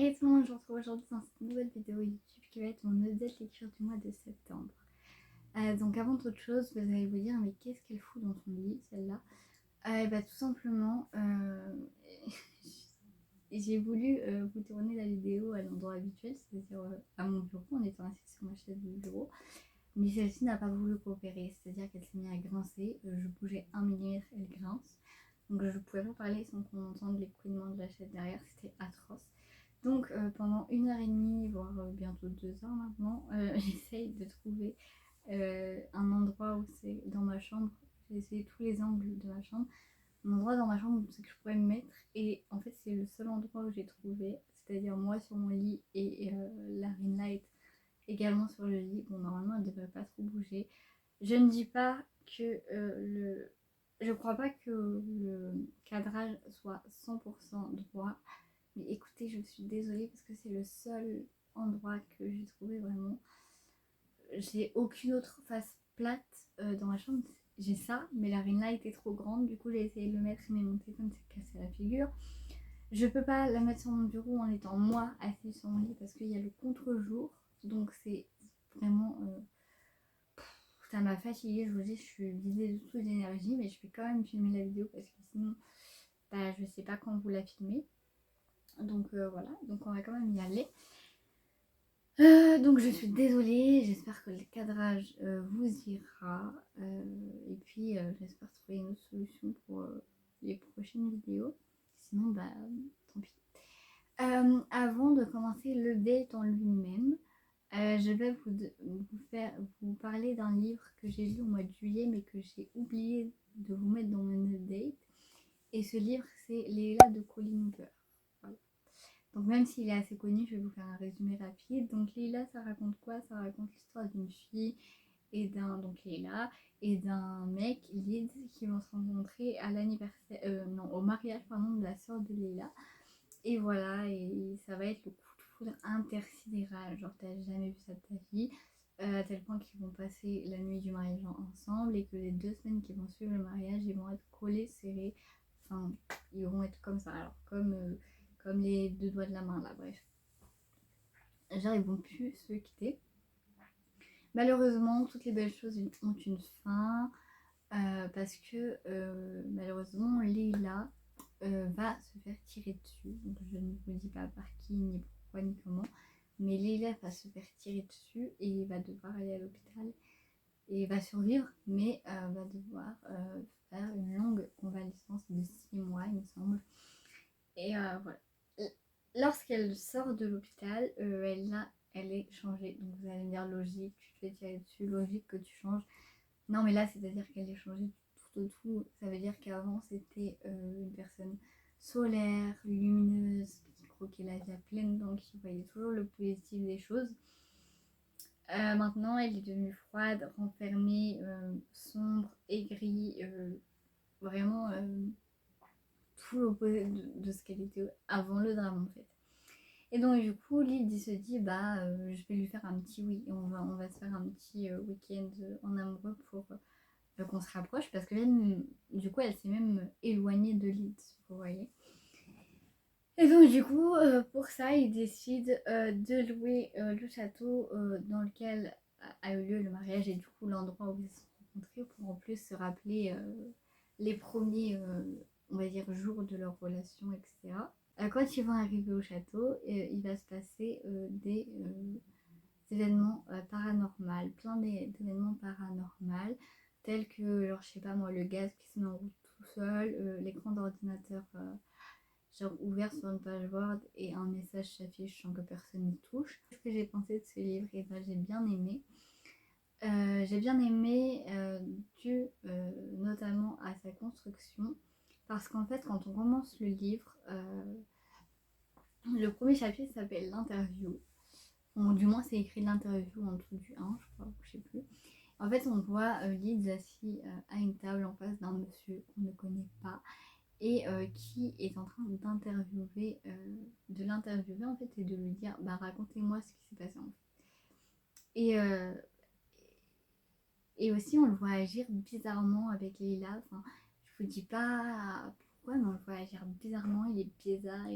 Hey tout le monde, je vous retrouve aujourd'hui dans cette nouvelle vidéo YouTube qui va être mon update lecture du mois de septembre. Donc avant toute chose, vous allez vous dire mais qu'est-ce qu'elle fout dans son lit celle-là? Tout simplement, j'ai voulu vous tourner la vidéo à l'endroit habituel, c'est-à-dire à mon bureau, en étant assise sur ma chaise du bureau. Mais celle-ci n'a pas voulu coopérer, c'est-à-dire qu'elle s'est mise à grincer, je bougeais 1 mm, elle grince. Donc je pouvais pas parler sans qu'on entende l'écoulement de la chaise derrière, c'était atroce. Donc pendant 1h30, voire bientôt 2 heures maintenant, j'essaye de trouver un endroit où c'est dans ma chambre. J'ai essayé tous les angles de ma chambre. Un endroit dans ma chambre où c'est que je pourrais me mettre. Et en fait c'est le seul endroit où j'ai trouvé. C'est-à-dire moi sur mon lit et la ring light également sur le lit. Bon normalement elle ne devrait pas trop bouger. Je ne dis pas que le... Je crois pas que le cadrage soit 100% droit. Mais écoutez, je suis désolée parce que c'est le seul endroit que j'ai trouvé vraiment. J'ai aucune autre face plate dans ma chambre. J'ai ça, mais la ring light est trop grande. Du coup, j'ai essayé de le mettre, mais mon téléphone s'est cassé la figure. Je peux pas la mettre sur mon bureau en étant moi assise sur mon lit parce qu'il y a le contre-jour. Donc c'est vraiment... ça m'a fatiguée, je vous dis, je suis vidée de toute l'énergie, mais je vais quand même filmer la vidéo parce que sinon, je sais pas quand vous la filmez. Donc voilà, donc on va quand même y aller. Donc je suis désolée, j'espère que le cadrage vous ira. Et puis j'espère trouver une autre solution pour les prochaines vidéos. Sinon, tant pis. Avant de commencer le date en lui-même, je vais vous parler d'un livre que j'ai lu au mois de juillet mais que j'ai oublié de vous mettre dans mon update. Et ce livre, c'est Leila de Colleen Hoover. Voilà. Donc même s'il est assez connu, je vais vous faire un résumé rapide. Donc Leila, ça raconte quoi? Ça raconte l'histoire d'une fille et d'un mec, Lyd, qui vont se rencontrer à l'anniversaire, au mariage de la sœur de Leila. Et voilà, et ça va être le coup de foudre intersidéral. Genre t'as jamais vu ça de ta vie. À tel point qu'ils vont passer la nuit du mariage ensemble et que les 2 semaines qui vont suivre le mariage, ils vont être collés, serrés. Enfin, ils vont être comme ça. Alors comme les 2 doigts de la main là, bref. Genre ils vont plus se quitter. Malheureusement, toutes les belles choses ont une fin. Parce que malheureusement, Leila va se faire tirer dessus. Donc je ne vous dis pas par qui, ni pourquoi, ni comment. Mais Leila va se faire tirer dessus et va devoir aller à l'hôpital. Et va survivre, mais va devoir faire une longue convalescence de 6 mois, il me semble. Et voilà. Lorsqu'elle sort de l'hôpital, elle est changée. Donc vous allez me dire logique, tu te fais tirer dessus, logique que tu changes. Non mais là c'est-à-dire qu'elle est changée du tout au tout. Ça veut dire qu'avant c'était une personne solaire, lumineuse, qui croquait la vie à pleines dents, qui voyait toujours le positif des choses. Maintenant elle est devenue froide, renfermée, sombre, aigrie, vraiment tout l'opposé de ce qu'elle était avant le drame en fait. Et donc du coup Lyd se dit je vais lui faire un petit oui, on va se faire un petit week-end en amoureux pour qu'on se rapproche parce que du coup elle s'est même éloignée de Lyd, vous voyez. Et donc du coup pour ça ils décident de louer le château dans lequel a eu lieu le mariage et du coup l'endroit où ils se sont rencontrés pour en plus se rappeler les premiers on va dire jours de leur relation, etc. Quand ils vont arriver au château, il va se passer des événements paranormaux, plein d'événements paranormaux, tels que, genre, je sais pas moi, le gaz qui se met en route tout seul, l'écran d'ordinateur genre ouvert sur une page Word et un message s'affiche sans que personne n'y touche. Ce que j'ai pensé de ce livre, et j'ai bien aimé. Dû notamment à sa construction, parce qu'en fait quand on commence le livre, le premier chapitre s'appelle l'interview. Bon, du moins, c'est écrit l'interview en dessous du 1, je crois, je sais plus. En fait, on voit Lyd assis à une table en face d'un monsieur qu'on ne connaît pas et qui est en train de l'interviewer en fait et de lui dire racontez-moi ce qui s'est passé en fait. Et aussi, on le voit agir bizarrement avec Leila. Enfin, je vous dis pas pourquoi, mais on le voit agir bizarrement. Il est bizarre.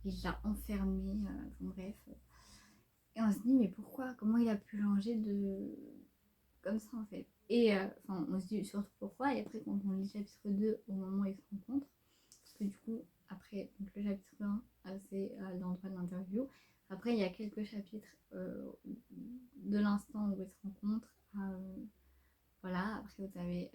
il l'a enfermé, enfin bref. Et on se dit mais pourquoi, comment il a pu changer de comme ça en fait. Et enfin on se dit surtout pourquoi, et après quand on lit le chapitre 2 au moment où ils se rencontrent, parce que du coup après donc le chapitre 1 c'est à l'endroit de l'interview, après il y a quelques chapitres de l'instant où ils se rencontrent, voilà, après vous avez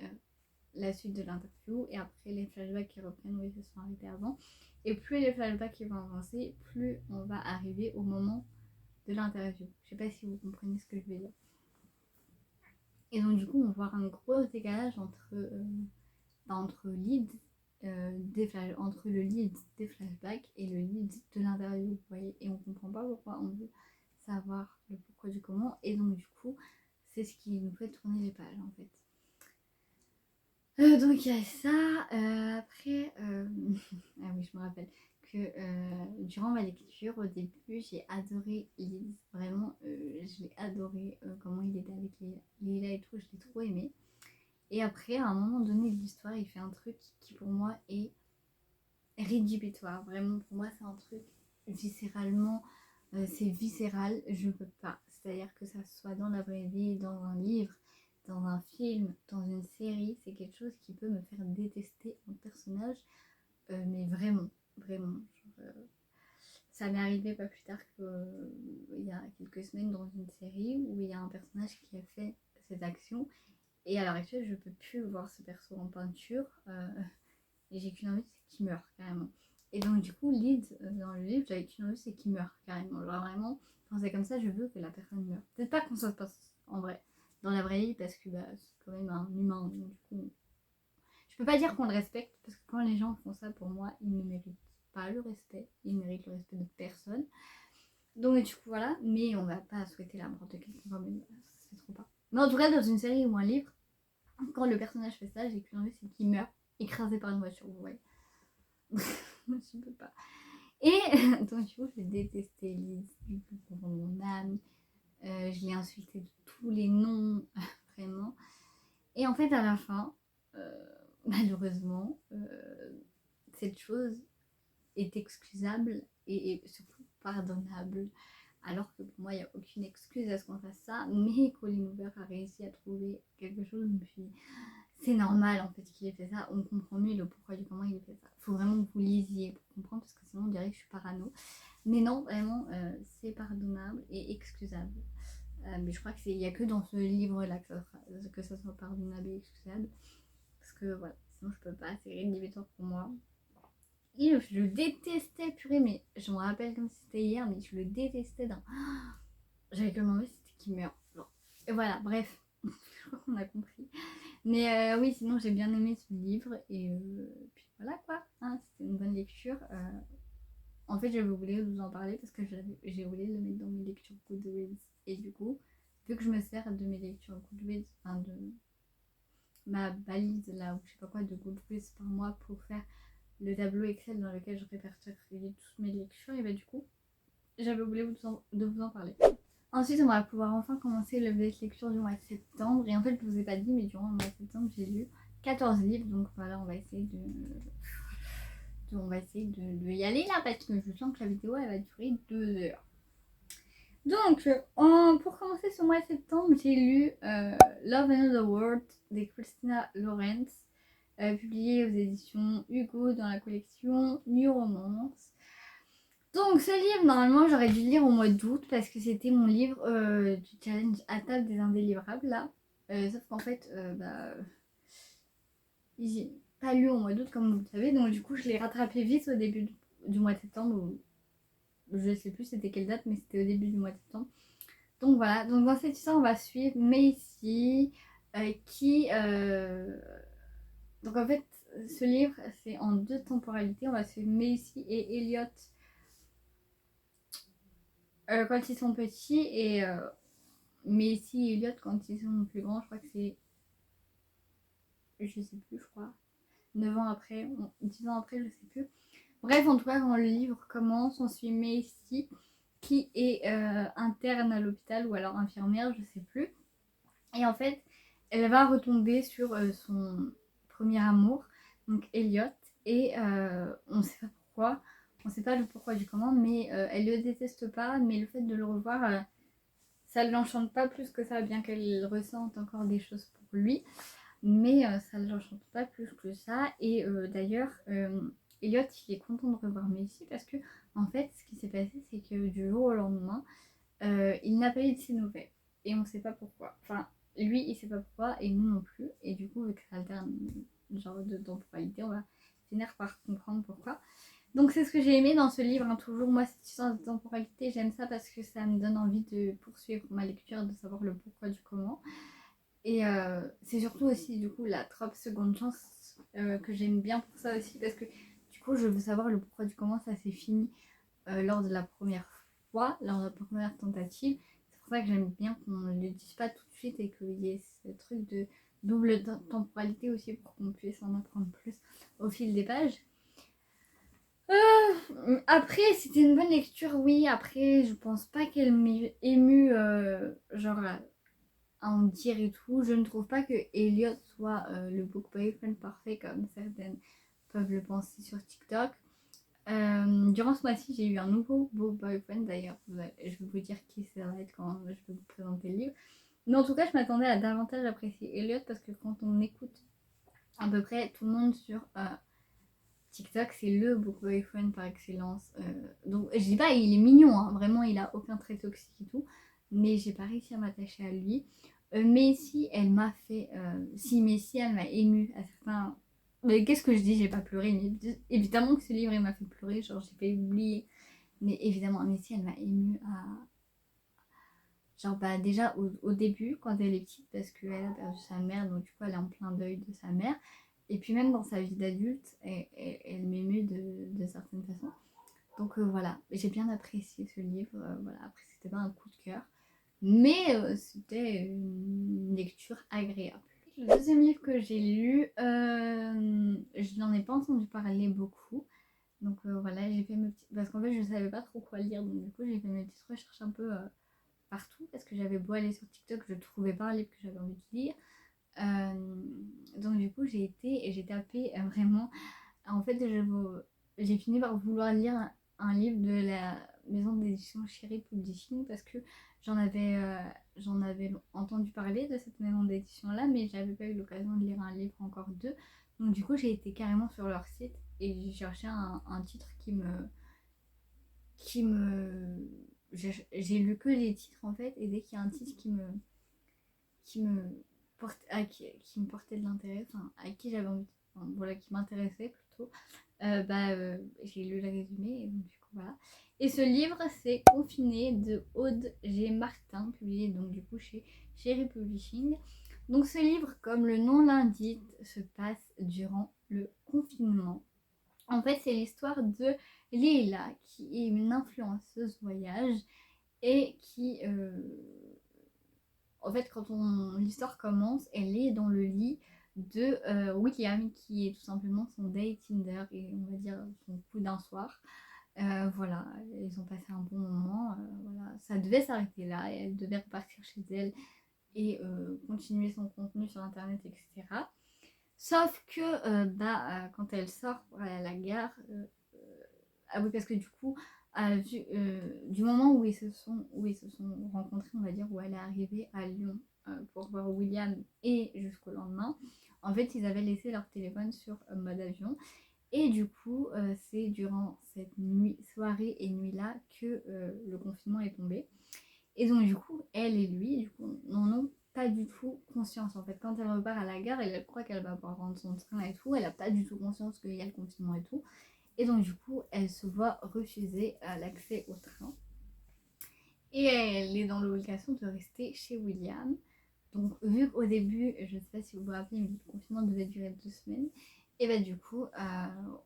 la suite de l'interview et après les flashbacks qui reprennent où ils se sont arrêtés avant, et plus les flashbacks qui vont avancer, plus on va arriver au moment de l'interview. Je sais pas si vous comprenez ce que je veux dire. Et donc du coup on voit un gros décalage entre lead entre le lead des flashbacks et le lead de l'interview, vous voyez, et on comprend pas pourquoi, on veut savoir le pourquoi du comment, et donc du coup c'est ce qui nous fait tourner les pages en fait. Donc il y a ça, après, ah oui je me rappelle que durant ma lecture au début j'ai adoré Liz, vraiment je l'ai adoré, comment il était avec Léla et tout, je l'ai trop aimé. Et après à un moment donné de l'histoire il fait un truc qui pour moi est rédhibitoire, vraiment pour moi c'est un truc viscéralement, c'est viscéral, je peux pas, c'est à dire que ça soit dans la vraie vie, dans un livre, dans un film, dans une série, c'est quelque chose qui peut me faire détester un personnage, mais vraiment, vraiment. Ça m'est arrivé pas plus tard qu'il y a quelques semaines dans une série où il y a un personnage qui a fait cette action, et à l'heure actuelle je peux plus voir ce perso en peinture, et j'ai qu'une envie, c'est qu'il meure carrément. Et donc du coup Lyd dans le livre j'avais qu'une envie, c'est qu'il meure carrément, genre vraiment quand c'est comme ça je veux que la personne meure, peut-être pas quand ça se passe en vrai dans la vraie vie parce que bah, c'est quand même un humain, donc du coup je peux pas dire qu'on le respecte parce que quand les gens font ça, pour moi ils ne méritent pas le respect, ils méritent le respect de personne, donc du coup voilà, mais on va pas souhaiter la mort de quelqu'un quand même, c'est trop pas, mais en tout cas dans une série ou un livre quand le personnage fait ça j'ai qu'une envie, c'est qu'il meure écrasé par une voiture, vous voyez. Je peux pas. Et donc du coup j'ai détesté Liz du coup pour mon âme, je l'ai insulté de tous les noms vraiment, et en fait à la fin malheureusement cette chose est excusable et surtout pardonnable, alors que pour moi il n'y a aucune excuse à ce qu'on fasse ça, mais Colin Hoover a réussi à trouver quelque chose, je me suis dit c'est normal en fait qu'il ait fait ça, on comprend mieux le pourquoi du comment il a fait ça. Faut vraiment que vous lisiez pour comprendre parce que sinon on dirait que je suis parano. Mais non, vraiment, c'est pardonnable et excusable. Mais je crois qu'il n'y a que dans ce livre-là que ça soit pardonnable et excusable. Parce que voilà, sinon je peux pas, c'est rédhibitoire pour moi. Et je le détestais, purée, mais je me rappelle comme si c'était hier, mais je le détestais d'un... J'avais que envie, c'était qu'il meure. Et voilà, bref, je crois qu'on a compris. Mais oui, sinon j'ai bien aimé ce livre et puis voilà quoi, hein, c'était une bonne lecture. En fait, j'avais voulu vous en parler parce que j'ai voulu le mettre dans mes lectures Goodreads, et du coup, vu que je me sers de mes lectures Goodreads, enfin de ma balise là, ou je sais pas quoi, de Goodreads par mois pour faire le tableau Excel dans lequel je répertorie toutes mes lectures, et bah du coup, j'avais oublié de vous en parler. Ensuite, on va pouvoir enfin commencer le lecture du mois de septembre. Et en fait, je vous ai pas dit, mais durant le mois de septembre, j'ai lu 14 livres. Donc voilà, on va essayer de y aller là, parce que je sens que la vidéo, elle va durer 2 heures. Donc, pour commencer ce mois de septembre, j'ai lu Love Another World de Christina Lorenz, publié aux éditions Hugo dans la collection New Romance. Donc ce livre, normalement j'aurais dû le lire au mois d'août parce que c'était mon livre du challenge à table des indélivrables là. Sauf qu'en fait, j'ai pas lu au mois d'août comme vous le savez, donc du coup je l'ai rattrapé vite au début du mois de septembre, ou je sais plus c'était quelle date, mais c'était au début du mois de septembre. Donc voilà, donc dans cette histoire on va suivre Macy qui... Donc en fait ce livre c'est en 2 temporalités, on va suivre Macy et Elliot quand ils sont petits, et Macy et Elliot quand ils sont plus grands, je crois que c'est, je sais plus, je crois 9 ans après, 10 ans après, je sais plus. Bref, en tout cas quand le livre commence, on suit Macy qui est interne à l'hôpital ou alors infirmière, je sais plus, et en fait elle va retomber sur son premier amour, donc Elliot, et on sait pas pourquoi On sait pas le pourquoi du comment, mais elle le déteste pas, mais le fait de le revoir, ça ne l'enchante pas plus que ça, bien qu'elle ressente encore des choses pour lui. Mais ça ne l'enchante pas plus que ça. Et d'ailleurs, Elliot, il est content de revoir Macy parce que, en fait, ce qui s'est passé, c'est que du jour au lendemain, il n'a pas eu de ses nouvelles. Et on ne sait pas pourquoi. Enfin, lui, il ne sait pas pourquoi, et nous non plus. Et du coup, vu que ça alterne genre de temporalité, on va finir par comprendre pourquoi. Donc c'est ce que j'ai aimé dans ce livre, hein. Toujours moi cette histoire de temporalité, j'aime ça parce que ça me donne envie de poursuivre ma lecture, de savoir le pourquoi du comment. Et c'est surtout aussi du coup la trop seconde chance que j'aime bien pour ça aussi, parce que du coup je veux savoir le pourquoi du comment ça s'est fini lors de la première fois, lors de la première tentative. C'est pour ça que j'aime bien qu'on ne le dise pas tout de suite et qu'il y ait ce truc de double temporalité aussi pour qu'on puisse en apprendre plus au fil des pages. Après, c'était une bonne lecture, oui. Après, je pense pas qu'elle m'ait émue, genre, à en dire et tout. Je ne trouve pas que Elliot soit le book boyfriend parfait comme certaines peuvent le penser sur TikTok. Durant ce mois-ci, j'ai eu un nouveau book boyfriend d'ailleurs. Je vais vous dire qui ça va être quand je vais vous présenter le livre. Mais en tout cas, je m'attendais à davantage apprécier Elliot parce que quand on écoute à peu près tout le monde sur TikTok, c'est le book boyfriend par excellence. Donc, je dis pas, il est mignon, hein, vraiment, il a aucun trait toxique et tout. Mais j'ai pas réussi à m'attacher à lui. Messi, elle m'a fait. Si Messi, elle m'a émue à certains. Mais qu'est-ce que je dis? J'ai pas pleuré. Mais évidemment que ce livre, il m'a fait pleurer. Genre, j'ai pas oublié. Mais évidemment, Messi, elle m'a émue à. Genre, bah, déjà au début, quand elle est petite, parce qu'elle a perdu sa mère, donc du coup, elle est en plein deuil de sa mère. Et puis, même dans sa vie d'adulte, elle m'émeut de certaines façons. Donc, voilà, j'ai bien apprécié ce livre. Voilà, après, c'était pas un coup de cœur. Mais c'était une lecture agréable. Le deuxième livre que j'ai lu, je n'en ai pas entendu parler beaucoup. Donc voilà, j'ai fait mes petites... Parce qu'en fait, je ne savais pas trop quoi lire. Donc du coup, j'ai fait mes petites recherches un peu partout. Parce que j'avais beau aller sur TikTok, je ne trouvais pas un livre que j'avais envie de lire. Donc du coup, j'ai été et j'ai tapé vraiment... En fait, j'ai fini par vouloir lire un livre de la maison d'édition Chéri Publishing parce que j'en avais entendu parler de cette maison d'édition là, mais j'avais pas eu l'occasion de lire un livre encore d'eux. Donc du coup, j'ai été carrément sur leur site et j'ai cherché un titre qui me j'ai lu que les titres en fait, et dès qu'il y a un titre qui me qui me portait de l'intérêt, enfin à qui j'avais envie, enfin, voilà, qui m'intéressait plutôt, j'ai lu le résumé et donc du coup voilà. Et ce livre, c'est Confiné de Aude G. Martin, publié donc du coup chez Chéri Publishing. Donc ce livre, comme le nom l'indique, se passe durant le confinement. En fait, c'est l'histoire de Leila, qui est une influenceuse voyage et qui, en fait, quand l'histoire commence, elle est dans le lit de William, qui est tout simplement son date Tinder et on va dire son coup d'un soir. Voilà, ils ont passé un bon moment. Voilà. Ça devait s'arrêter là et elle devait repartir chez elle et continuer son contenu sur internet, etc. Sauf que quand elle sort pour aller à la gare, ah oui, parce que du coup, du moment où ils se sont rencontrés, on va dire, où elle est arrivée à Lyon pour voir William et jusqu'au lendemain, en fait, ils avaient laissé leur téléphone sur mode avion. Et du coup, c'est durant cette soirée et nuit-là que le confinement est tombé. Et donc, du coup, elle et lui, du coup, n'en ont pas du tout conscience. En fait, quand elle repart à la gare, elle croit qu'elle va pouvoir prendre son train et tout. Elle n'a pas du tout conscience qu'il y a le confinement et tout. Et donc, du coup, elle se voit refuser l'accès au train. Et elle est dans l'obligation de rester chez William. Donc, vu qu'au début, je ne sais pas si vous vous rappelez, mais le confinement devait durer 2 semaines. Et bah, du coup,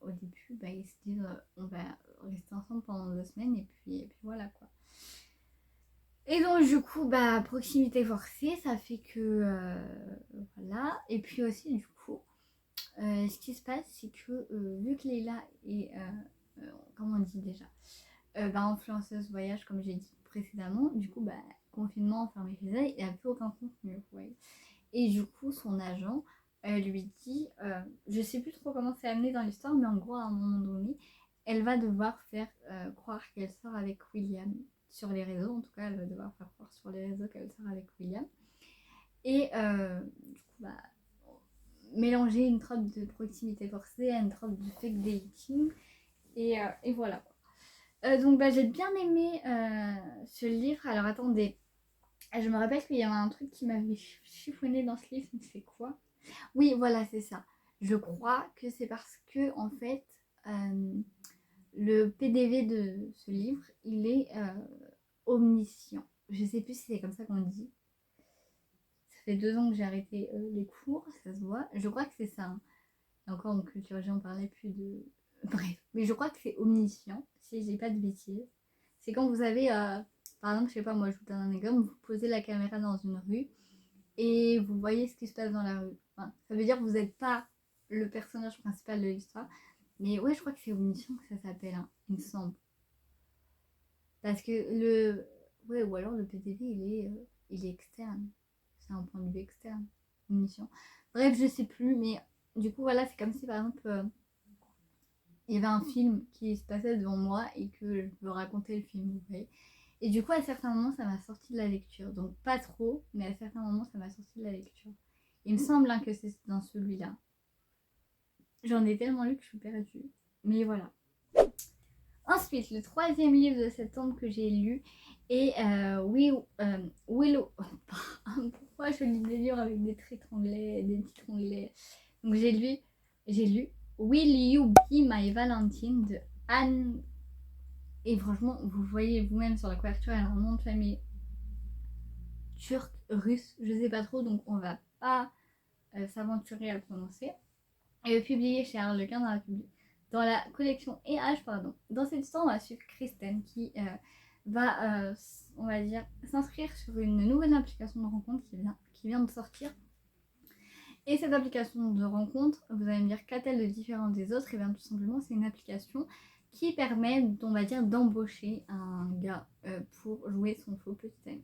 au début, ils se disent on va rester ensemble pendant 2 semaines. Et puis voilà quoi. Et donc, du coup, proximité forcée, ça fait que. Voilà. Et puis aussi, du coup, ce qui se passe, c'est que vu que Leila est. Comment on dit déjà influenceuse voyage, comme j'ai dit précédemment, du coup, confinement, enfermé chez elle, il n'y a plus aucun contenu. Ouais. Et du coup, son agent lui dit je sais plus trop comment c'est amené dans l'histoire, mais en gros, à un moment donné, elle va devoir faire croire qu'elle sort avec William sur les réseaux. En tout cas, elle va devoir faire croire sur les réseaux qu'elle sort avec William. Et du coup, bah, mélanger une trope de proximité forcée à une trope de fake dating. Et voilà. Donc bah, j'ai bien aimé ce livre. Alors attendez, je me rappelle qu'il y avait un truc qui m'avait chiffonné dans ce livre, mais c'est quoi? Oui, voilà, c'est ça. Je crois que c'est parce que en fait, le PDV de ce livre, il est omniscient. Je sais plus si c'est comme ça qu'on dit. Ça fait 2 ans que j'ai arrêté les cours, ça se voit. Je crois que c'est ça. Hein. Et encore en culture G, on parlait plus de... Bref, mais je crois que c'est omniscient, si j'ai pas de bêtises. C'est quand vous avez, par exemple, je sais pas, moi je vous donne un exemple, vous posez la caméra dans une rue et vous voyez ce qui se passe dans la rue. Enfin, ça veut dire que vous n'êtes pas le personnage principal de l'histoire. Mais ouais, je crois que c'est omniscient que ça s'appelle, hein, il me semble. Parce que le... Ouais, ou alors le PDV, il est externe. C'est un point de vue externe, omniscient. Bref, je sais plus, mais du coup, voilà, c'est comme si, par exemple, il y avait un film qui se passait devant moi et que je veux raconter le film, vous voyez. Et du coup, à certains moments, ça m'a sorti de la lecture. Donc, pas trop, mais à certains moments, ça m'a sorti de la lecture. Il me semble hein, que c'est dans celui-là. J'en ai tellement lu que je suis perdue. Mais voilà. Ensuite, le 3e livre de septembre que j'ai lu est Willow. Pourquoi je lis des livres avec des titres anglais, des titres anglais? Donc j'ai lu Will You Be My Valentine de Anne. Et franchement, vous voyez vous-même sur la couverture, elle a un nom de famille turc, russe, je sais pas trop, donc on va pas s'aventurer à le prononcer. Elle est publiée chez Harlequin dans la collection EH, pardon. Dans cette histoire, on va suivre Kristen qui va, on va dire, s'inscrire sur une nouvelle application de rencontre qui vient de sortir. Et cette application de rencontre, vous allez me dire qu'a-t-elle de différent des autres? Et bien tout simplement, c'est une application qui permet, on va dire, d'embaucher un gars pour jouer son faux petit ami.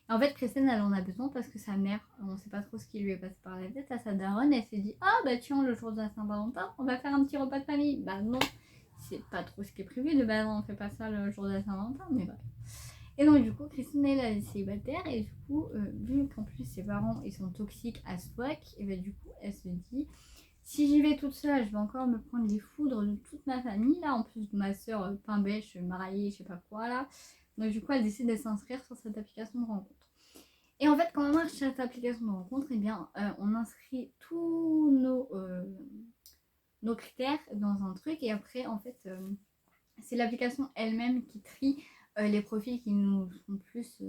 En fait, Kristen, elle en a besoin parce que sa mère, on sait pas trop ce qui lui est passé par la tête, à sa daronne, elle s'est dit ah bah tiens, le jour de la Saint-Valentin, on va faire un petit repas de famille. Bah non, c'est pas trop ce qui est prévu, de base on fait pas ça le jour de la Saint-Valentin, mais bref. Et donc du coup, Kristen, elle est célibataire, et du coup, vu qu'en plus ses parents, ils sont toxiques à swag, et bah du coup, elle se dit si j'y vais toute seule, je vais encore me prendre les foudres de toute ma famille, là, en plus de ma soeur pain bêche, mariée, je sais pas quoi, là. Donc du coup, elle décide de s'inscrire sur cette application de rencontre. Et en fait, quand on marche sur cette application de rencontre, eh bien, on inscrit tous nos critères dans un truc. Et après, en fait, c'est l'application elle-même qui trie les profils qui nous sont plus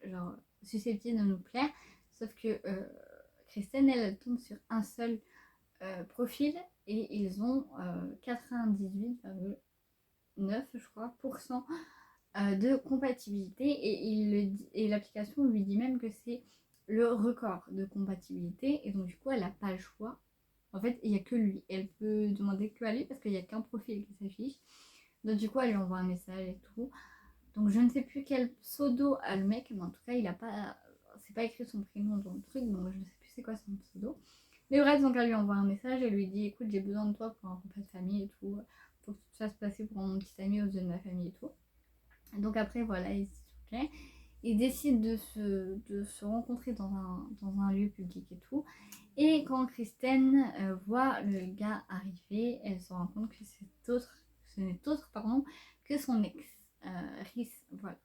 genre, susceptibles de nous plaire. Sauf que Kristen, elle tombe sur un seul profil et ils ont 98,9 je crois, de compatibilité et l'application lui dit même que c'est le record de compatibilité et donc du coup elle n'a pas le choix. En fait il n'y a que lui, elle peut demander que à lui parce qu'il n'y a qu'un profil qui s'affiche. Donc du coup elle lui envoie un message et tout. Donc je ne sais plus quel pseudo a le mec, mais en tout cas il a pas, c'est pas écrit son prénom dans le truc, donc je ne sais plus c'est quoi son pseudo. Mais bref, donc elle lui envoie un message et lui dit écoute j'ai besoin de toi pour un repas de famille et tout, faut que tu te fasses passer pour mon petit ami aux yeux de ma famille et tout. Donc après voilà, ils décident de se rencontrer dans un lieu public et tout. Et quand Kristen voit le gars arriver, elle se rend compte que ce n'est autre que son ex, Rhys. Voilà.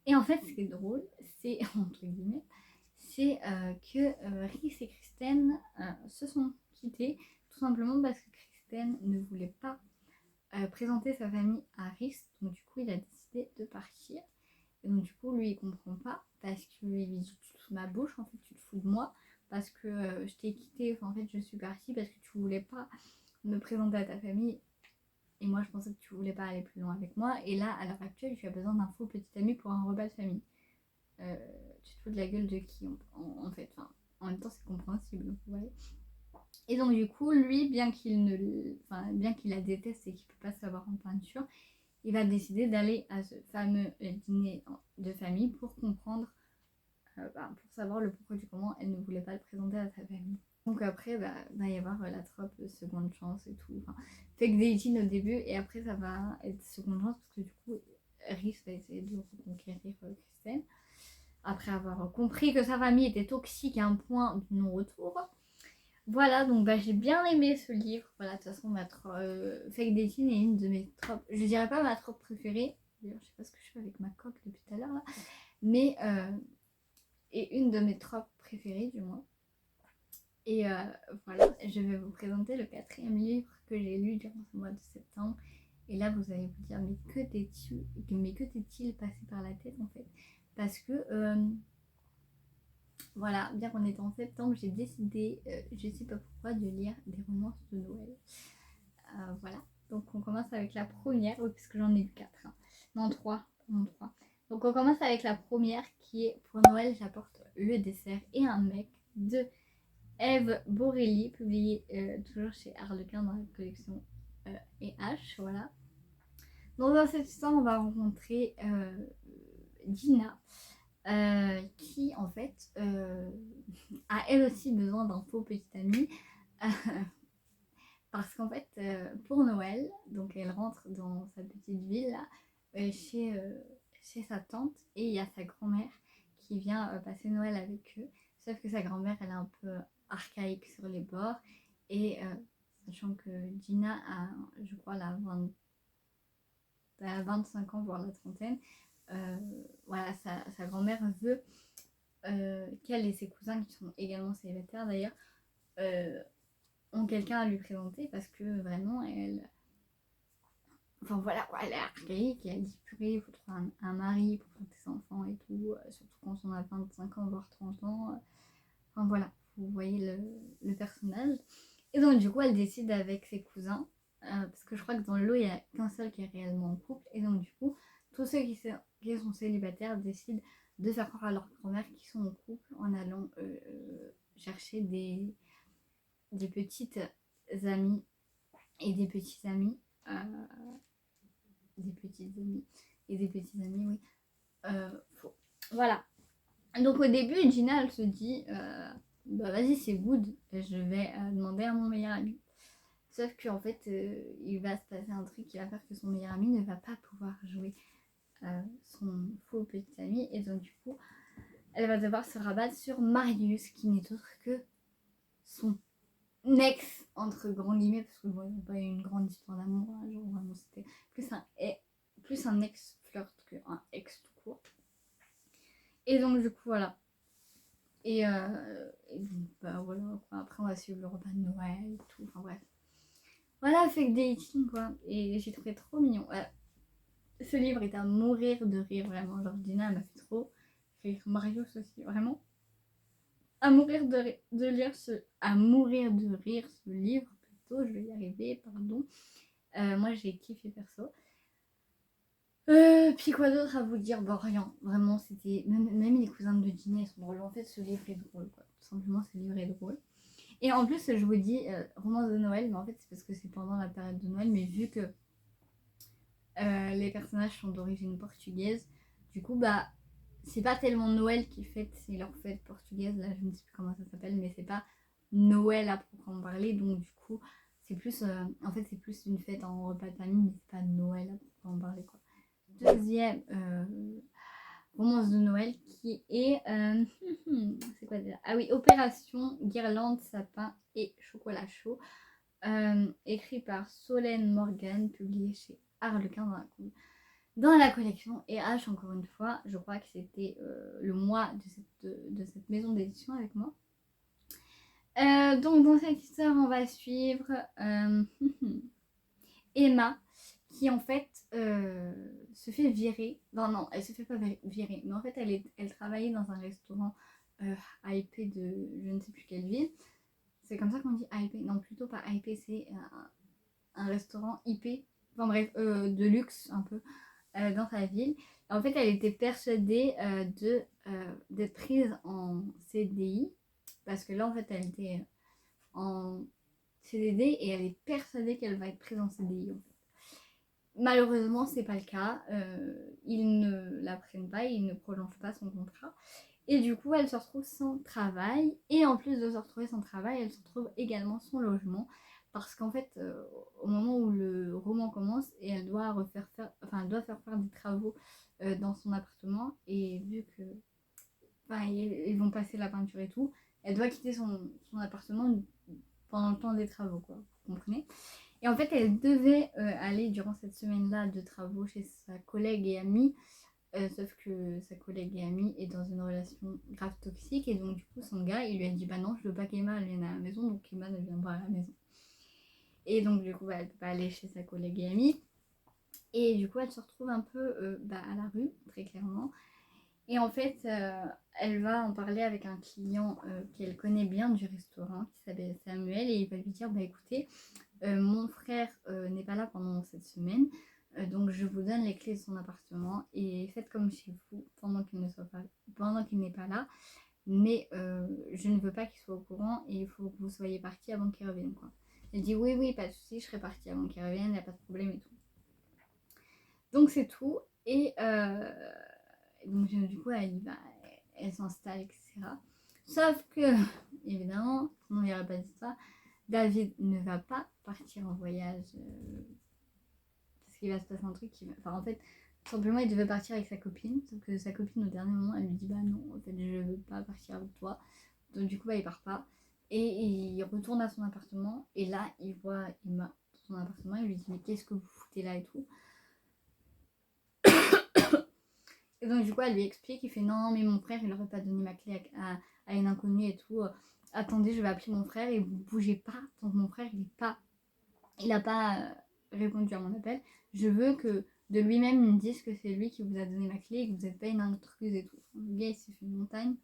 Et en fait, ce qui est drôle, c'est, entre guillemets, c'est que Rhys et Kristen se sont quittés tout simplement parce que Kristen ne voulait pas présenter sa famille à Rhys. Donc du coup, il a décidé de partir. Et donc du coup, lui, il comprend pas parce qu'il lui dit tu te fous de ma bouche, en fait, tu te fous de moi parce que je t'ai quitté, enfin, en fait, je suis partie parce que tu voulais pas me présenter à ta famille. Et moi, je pensais que tu voulais pas aller plus loin avec moi. Et là, à l'heure actuelle, tu as besoin d'un faux petit ami pour un repas de famille. Tu te fous de la gueule de qui, en fait. Enfin, en même temps, c'est compréhensible, vous voyez. Et donc du coup, lui, bien qu'il la déteste et qu'il ne peut pas savoir en peinture, il va décider d'aller à ce fameux dîner de famille pour comprendre, pour savoir le pourquoi du comment elle ne voulait pas le présenter à sa famille. Donc après, va y avoir la trope seconde chance et tout. Enfin, fake dating au début et après ça va être seconde chance parce que du coup, Rhys va essayer de reconquérir Kristen. Après avoir compris que sa famille était toxique à un point de non-retour. Voilà, donc j'ai bien aimé ce livre. Voilà, de toute façon, Fake Dating est une de mes tropes. Je dirais pas ma trope préférée. D'ailleurs, je sais pas ce que je fais avec ma coque depuis tout à l'heure là. Mais est une de mes tropes préférées du moins. Et voilà, je vais vous présenter le 4e livre que j'ai lu durant ce mois de septembre. Et là, vous allez vous dire, mais que t'est-il passé par la tête en fait? Parce que, voilà, bien qu'on était en septembre, j'ai décidé, je sais pas pourquoi, de lire des romances de Noël. Voilà, donc on commence avec la première, oui, puisque j'en ai lu 4. Hein. Non, 3. Donc on commence avec la première qui est pour Noël, j'apporte le dessert et un mec de Eve Borelli, publié toujours chez Harlequin dans la collection H. Voilà. Donc dans cette histoire, on va rencontrer Gina, qui en fait a elle aussi besoin d'un faux petit ami. Parce qu'en fait, pour Noël, donc elle rentre dans sa petite ville là, chez sa tante et il y a sa grand-mère qui vient passer Noël avec eux. Sauf que sa grand-mère, elle est un peu archaïque sur les bords et sachant que Gina a, je crois, la 25 ans, voire la trentaine, voilà, sa grand-mère veut qu'elle et ses cousins, qui sont également célibataires d'ailleurs, ont quelqu'un à lui présenter parce que vraiment elle, enfin voilà quoi, elle est archaïque et elle dit purée, il faut trouver un mari pour faire tes enfants et tout, surtout quand on a 25 ans voire 30 ans, enfin voilà, vous voyez le personnage. Et donc du coup elle décide avec ses cousins, parce que je crois que dans le lot il n'y a qu'un seul qui est réellement en couple, et donc du coup tous ceux qui sont célibataires décident de faire croire à leur grand-mère qu'ils sont en couple en allant chercher des petites amies et des petits amis. Des petites amies et des petits amis, oui. Voilà. Donc au début, Gina, elle se dit, vas-y, c'est good, je vais demander à mon meilleur ami. Sauf qu'en fait, il va se passer un truc qui va faire que son meilleur ami ne va pas pouvoir jouer son faux petit ami. Et donc du coup, elle va devoir se rabattre sur Marius, qui n'est autre que son ex, entre grands guillemets, parce que bon, il n'y a pas eu une grande histoire d'amour, hein, genre vraiment c'était plus un ex-flirt qu'un ex tout court. Et donc du coup voilà. Et donc voilà, quoi. Après on va suivre le repas de Noël et tout, enfin bref. Voilà, fake dating quoi. Et j'ai trouvé trop mignon. Ce livre est à mourir de rire vraiment. Genre Gina m'a fait trop rire. Marius aussi, vraiment. À mourir à mourir de rire ce livre plutôt, je vais y arriver, pardon. Moi j'ai kiffé perso. Puis quoi d'autre à vous dire? Bon, rien, vraiment c'était. Même les cousins de Ginny sont drôles. En fait, ce livre est drôle, quoi. Tout simplement, ce livre est drôle. Et en plus, je vous dis romance de Noël, mais en fait, c'est parce que c'est pendant la période de Noël, mais vu que les personnages sont d'origine portugaise, du coup, c'est pas tellement Noël qui fête, c'est leur fête portugaise, là je ne sais plus comment ça s'appelle, mais c'est pas Noël à proprement parler, donc du coup c'est plus, en fait c'est plus une fête en repas de famille, mais c'est pas Noël à proprement parler quoi. Deuxième romance de Noël qui est, c'est quoi déjà? Ah oui, Opération Guirlande, Sapin et Chocolat Chaud, écrit par Solène Morgan, publié chez Harlequin dans la collection. Et H, encore une fois, je crois que c'était le mois de cette maison d'édition avec moi. Donc dans cette histoire, on va suivre Emma, qui en fait se fait virer. Non, elle se fait pas virer, mais en fait elle travaillait dans un restaurant hypé de je ne sais plus quelle ville. C'est comme ça qu'on dit hypé. Non, plutôt pas hypé, c'est un restaurant hypé. Enfin bref, de luxe un peu. Dans sa ville. En fait, elle était persuadée d'être prise en CDI parce que là, en fait, elle était en CDD et elle est persuadée qu'elle va être prise en CDI. En fait. Malheureusement, c'est pas le cas. Ils ne la prennent pas, ils ne prolongent pas son contrat. Et du coup, elle se retrouve sans travail. Et en plus de se retrouver sans travail, elle se retrouve également sans logement. Parce qu'en fait, au moment où le roman commence, et elle doit elle doit faire des travaux dans son appartement. Et vu que ils vont passer la peinture et tout, elle doit quitter son appartement pendant le temps des travaux, quoi. Vous comprenez? Et en fait, elle devait aller durant cette semaine-là de travaux chez sa collègue et amie. Sauf que sa collègue et amie est dans une relation grave toxique. Et donc, du coup, son gars, il lui a dit bah non, je veux pas qu'Emma vienne à la maison. Donc, Emma ne vient pas à la maison. Et donc, du coup, bah, elle peut pas aller chez sa collègue et amie. Et du coup, elle se retrouve un peu à la rue, très clairement. Et en fait, elle va en parler avec un client qu'elle connaît bien du restaurant, qui s'appelle Samuel. Et il va lui dire bah écoutez, mon frère n'est pas là pendant cette semaine. Donc je vous donne les clés de son appartement et faites comme chez vous pendant qu'il n'est pas là. Mais je ne veux pas qu'il soit au courant et il faut que vous soyez partis avant qu'il revienne, quoi. Elle dit oui, oui, pas de souci, je serai partie avant qu'il revienne, il n'y a pas de problème et tout. Donc c'est tout. Et donc du coup, elle s'installe, etc. Sauf que, évidemment, sinon il n'y aurait pas d'histoire, David ne va pas partir en voyage parce qu'il va se passer un truc en fait, tout simplement, il devait partir avec sa copine. Sauf que sa copine, au dernier moment, elle lui dit bah non, en fait, je veux pas partir avec toi. Donc du coup, il part pas. Et il retourne à son appartement. Et là, il voit Emma dans son appartement. Il lui dit mais qu'est-ce que vous foutez là et tout. Et donc du coup, elle lui explique. Il fait non, mais mon frère, il aurait pas donné ma clé à une inconnue et tout. Attendez, je vais appeler mon frère et vous bougez pas. Donc mon frère, il a pas répondu à mon appel. Je veux que de lui-même il me dise que c'est lui qui vous a donné ma clé et que vous n'êtes pas une intruse et tout. Le gars, il s'est fait une montagne.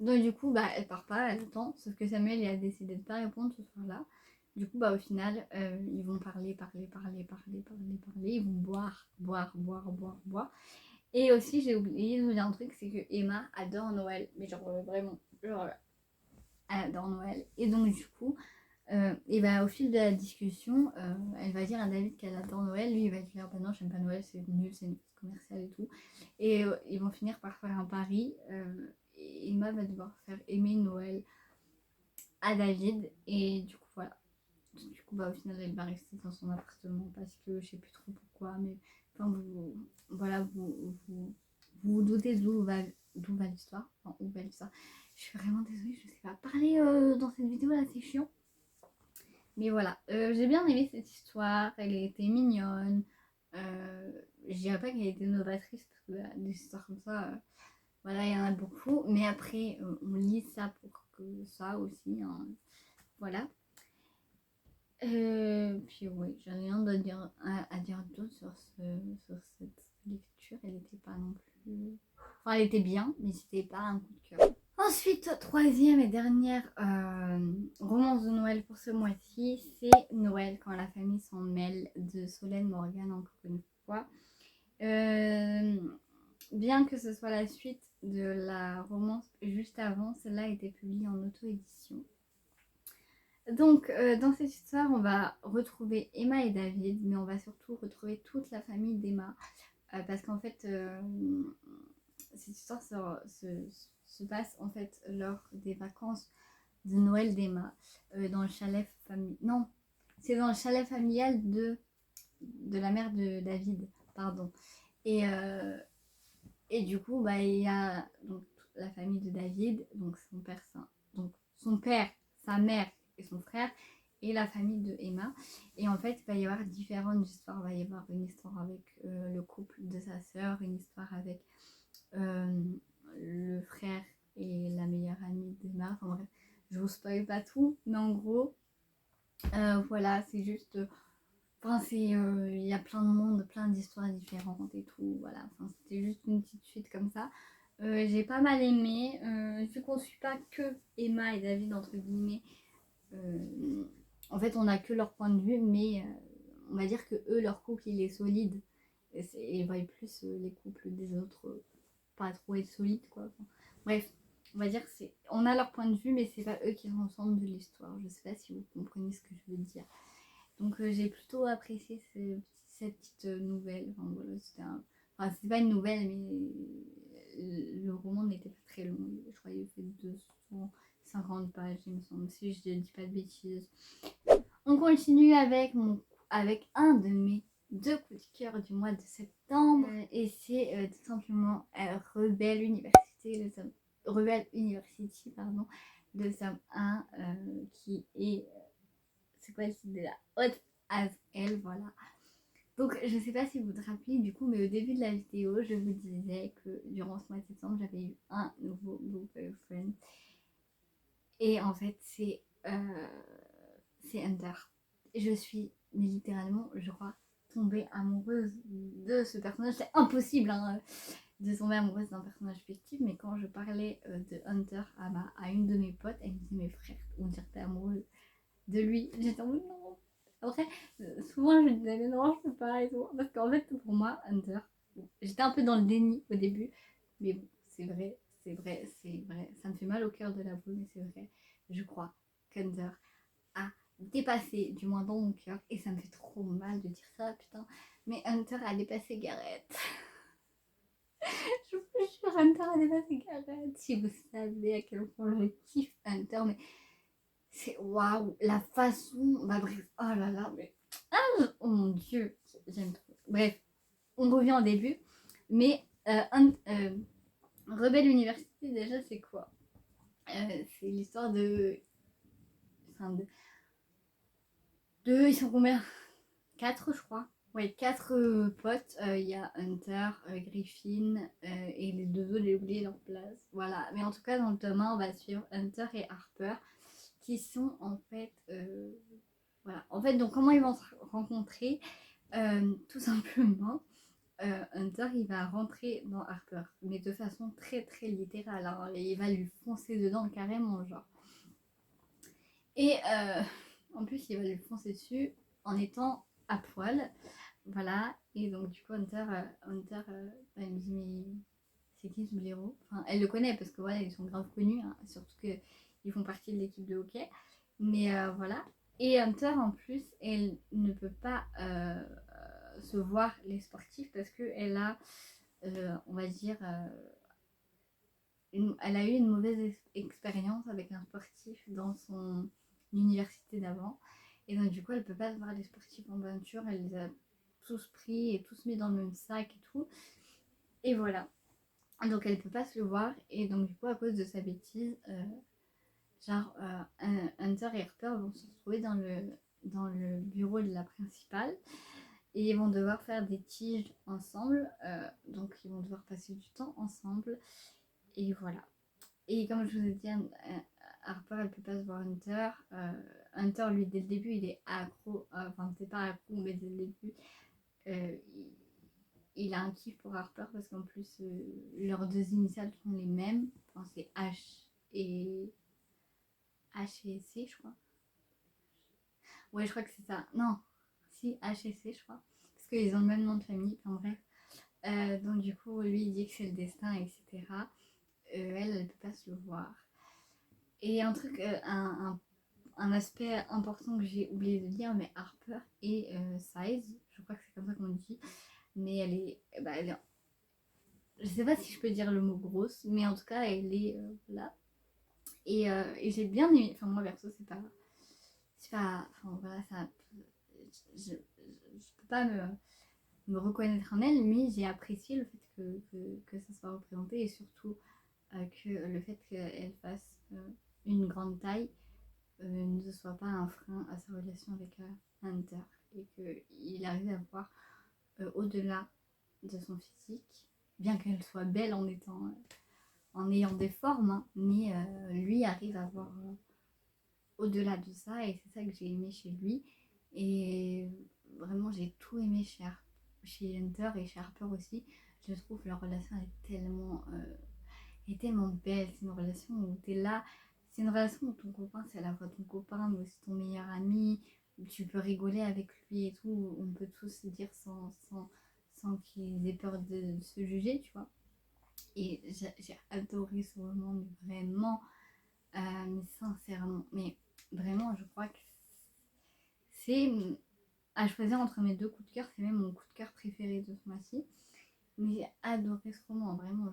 Donc du coup, bah, elle part pas, elle attend. Sauf que Samuel, il a décidé de pas répondre ce soir-là. Du coup, bah, au final, ils vont parler. Ils vont boire. Et aussi, j'ai oublié de vous dire un truc, c'est que Emma adore Noël. Mais genre, vraiment, genre, elle adore Noël. Et donc, du coup, et bah, au fil de la discussion, elle va dire à David qu'elle adore Noël. Lui, il va dire bah non, j'aime pas Noël, c'est nul, c'est une fête commerciale et tout. Et ils vont finir par faire un pari. Et Emma va devoir faire aimer Noël à David. Et du coup, voilà. Du coup, bah, au final, elle va rester dans son appartement parce que je sais plus trop pourquoi. Mais enfin, vous doutez d'où va l'histoire. Enfin, où va l'histoire. Je suis vraiment désolée, je sais pas parler dans cette vidéo là, c'est chiant. Mais voilà, j'ai bien aimé cette histoire, elle était mignonne. Je dirais pas qu'elle était novatrice parce que des histoires comme ça, voilà, il y en a beaucoup. Mais après, on lit ça pour que ça aussi, hein, voilà. Puis oui, j'ai rien à dire d'autre sur cette lecture. Elle était pas non plus. Enfin, elle était bien, mais c'était pas un coup de cœur. Ensuite, troisième et dernière romance de Noël pour ce mois-ci, c'est Noël quand la famille s'en mêle de Solène Morgan, encore une fois. Bien que ce soit la suite de la romance juste avant, celle-là a été publiée en auto-édition. Donc, dans cette histoire, on va retrouver Emma et David, mais on va surtout retrouver toute la famille d'Emma. Parce qu'en fait, cette histoire se passe en fait lors des vacances de Noël d'Emma dans le chalet familial. Non, c'est dans le chalet familial de la mère de David, pardon. Et du coup, bah, il y a donc la famille de David, donc son père, sa mère et son frère, et la famille de Emma. Et en fait, il va y avoir différentes histoires. Il va y avoir une histoire avec le couple de sa sœur, une histoire avec le frère et la meilleure amie d'Emma. Enfin bref, je vous spoil pas tout, mais en gros, voilà, c'est juste. Enfin, il y a plein de monde, plein d'histoires différentes et tout. Voilà, enfin, c'était juste une petite suite comme ça. J'ai pas mal aimé. Vu qu'on suit pas que Emma et David, entre guillemets, en fait, on a que leur point de vue, mais on va dire que eux, leur couple, il est solide. Et ils voient plus les couples des autres pas trop être solides, quoi. Enfin, bref, on va dire que on a leur point de vue, mais c'est pas eux qui sont ensemble de l'histoire. Je sais pas si vous comprenez ce que je veux dire. Donc j'ai plutôt apprécié cette petite nouvelle. Enfin, voilà, c'est pas une nouvelle, mais le roman n'était pas très long. Je crois qu'il fait 250 pages, il me semble, si je ne dis pas de bêtises. On continue avec un de mes 2 coups de cœur du mois de septembre. Et c'est tout simplement Rebelle University, le tome 1, qui est... c'est quoi le titre de la Hot as Elle, voilà. Donc je sais pas si vous vous rappelez du coup, mais au début de la vidéo, je vous disais que durant ce mois de septembre, j'avais eu un nouveau boyfriend. Et en fait, c'est Hunter. Je suis littéralement, je crois, tombée amoureuse de ce personnage. C'est impossible hein, de tomber amoureuse d'un personnage fictif, mais quand je parlais de Hunter à une de mes potes, elle me disait, mes frères, on dirait que t'es amoureuse de lui. J'étais en mode non. Après, souvent je disais, mais non, je peux pas et tout. Parce qu'en fait, pour moi, Hunter, bon, j'étais un peu dans le déni au début, mais bon, c'est vrai. Ça me fait mal au cœur de l'avouer, mais c'est vrai. Je crois qu'Hunter a dépassé, du moins dans mon cœur, et ça me fait trop mal de dire ça, putain. Mais Hunter a dépassé Gareth. Je vous jure, Hunter a dépassé Gareth. Si vous savez à quel point je kiffe Hunter, mais c'est waouh, la façon. Bah bref, oh là là, mais. Ah, oh mon dieu, j'aime trop. Bref, on revient au début. Mais Rebelle Université, déjà, c'est quoi c'est l'histoire de. Enfin, ils sont combien 4, je crois. Ouais, 4 potes. Il y a Hunter, Griffin et les 2 autres, j'ai oublié leur place. Voilà, mais en tout cas, dans le tome 1, on va suivre Hunter et Harper qui sont en fait. Voilà. En fait, donc comment ils vont se rencontrer tout simplement, Hunter il va rentrer dans Harper, mais de façon très très littérale. Hein, et il va lui foncer dedans carrément, genre. Et en plus, il va lui foncer dessus en étant à poil. Voilà. Et donc, du coup, Hunter bah, il me dit, mais c'est qui ce blaireau? Enfin, elle le connaît parce que voilà, ils sont grave connus, hein, surtout qu'ils font partie de l'équipe de hockey. Mais voilà. Et Hunter, en plus, elle ne peut pas se voir les sportifs parce qu'elle a, on va dire, elle a eu une mauvaise expérience avec un sportif dans son université d'avant. Et donc, du coup, elle ne peut pas se voir les sportifs en peinture. Elle les a tous pris et tous mis dans le même sac et tout. Et voilà. Donc, elle ne peut pas se le voir. Et donc, du coup, à cause de sa bêtise, genre, Hunter et Harper vont se retrouver dans le bureau de la principale et ils vont devoir faire des tiges ensemble. Donc, ils vont devoir passer du temps ensemble. Et voilà. Et comme je vous ai dit, Harper, elle peut pas se voir Hunter. Hunter, lui, dès le début, il est accro. Enfin, c'est pas accro, mais dès le début, euh, il a un kiff pour Harper parce qu'en plus, leurs 2 initiales sont les mêmes. Enfin, c'est H et C, je crois. Ouais, je crois que c'est ça. Non, si, H et C, je crois. Parce qu'ils ont le même nom de famille, enfin bref. Donc du coup, lui, il dit que c'est le destin, etc. Elle peut pas se le voir. Et un truc, un aspect important que j'ai oublié de dire, mais Harper est size, je crois que c'est comme ça qu'on dit, mais elle est, je sais pas si je peux dire le mot grosse, mais en tout cas, elle est là. Et j'ai bien aimé, enfin moi perso, enfin voilà, je peux pas me reconnaître en elle, mais j'ai apprécié le fait que ça soit représenté et surtout que le fait qu'elle fasse une grande taille ne soit pas un frein à sa relation avec Hunter et qu'il arrive à voir au-delà de son physique, bien qu'elle soit belle en ayant des formes, hein, mais lui arrive à voir au-delà de ça et c'est ça que j'ai aimé chez lui. Et vraiment, j'ai tout aimé chez Hunter et chez Harper aussi. Je trouve que leur relation est tellement belle. C'est une relation où tu es là. C'est une relation où ton copain, c'est à la fois ton copain, mais aussi ton meilleur ami. Tu peux rigoler avec lui et tout. On peut tous se dire sans qu'ils aient peur de se juger, tu vois. Et j'ai adoré ce moment, mais vraiment, mais sincèrement. Mais vraiment, je crois que c'est à choisir entre mes 2 coups de cœur, c'est même mon coup de cœur préféré de ce mois-ci. Mais j'ai adoré ce roman, vraiment,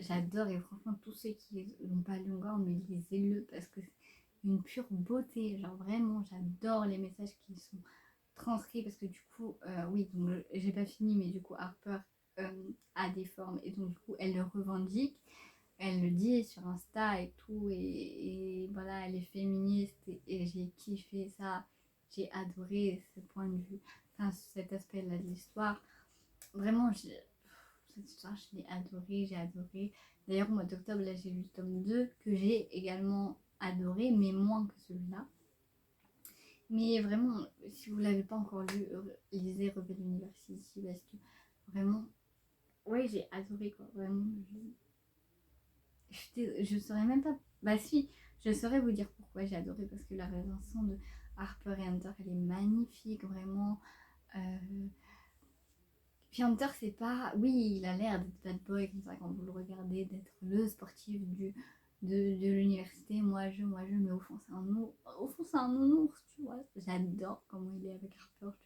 j'adore, et franchement tous ceux qui n'ont pas lu encore, mais lisez-le parce que c'est une pure beauté, genre vraiment j'adore les messages qui sont transcrits, parce que du coup oui, donc j'ai pas fini, mais du coup Harper a des formes, et donc du coup elle le revendique, elle le dit sur Insta et tout, et voilà, elle est féministe, et j'ai kiffé ça, j'ai adoré ce point de vue, enfin cet aspect là de l'histoire, vraiment cette histoire je l'ai adorée, j'ai adoré. D'ailleurs au mois d'octobre là j'ai lu le tome 2 que j'ai également adoré, mais moins que celui-là. Mais vraiment, si vous ne l'avez pas encore lu, lisez Rebelle University, parce que vraiment, ouais, j'ai adoré quoi. Vraiment, je saurais même pas. Bah, si, je saurais vous dire pourquoi j'ai adoré, parce que la relation de Harper et Hunter, elle est magnifique, vraiment. Puis Hunter, c'est pas. Oui, il a l'air d'être bad boy comme ça quand vous le regardez, d'être le sportif de l'université. Moi je, mais au fond, c'est un nounours, tu vois. J'adore comment il est avec Harper.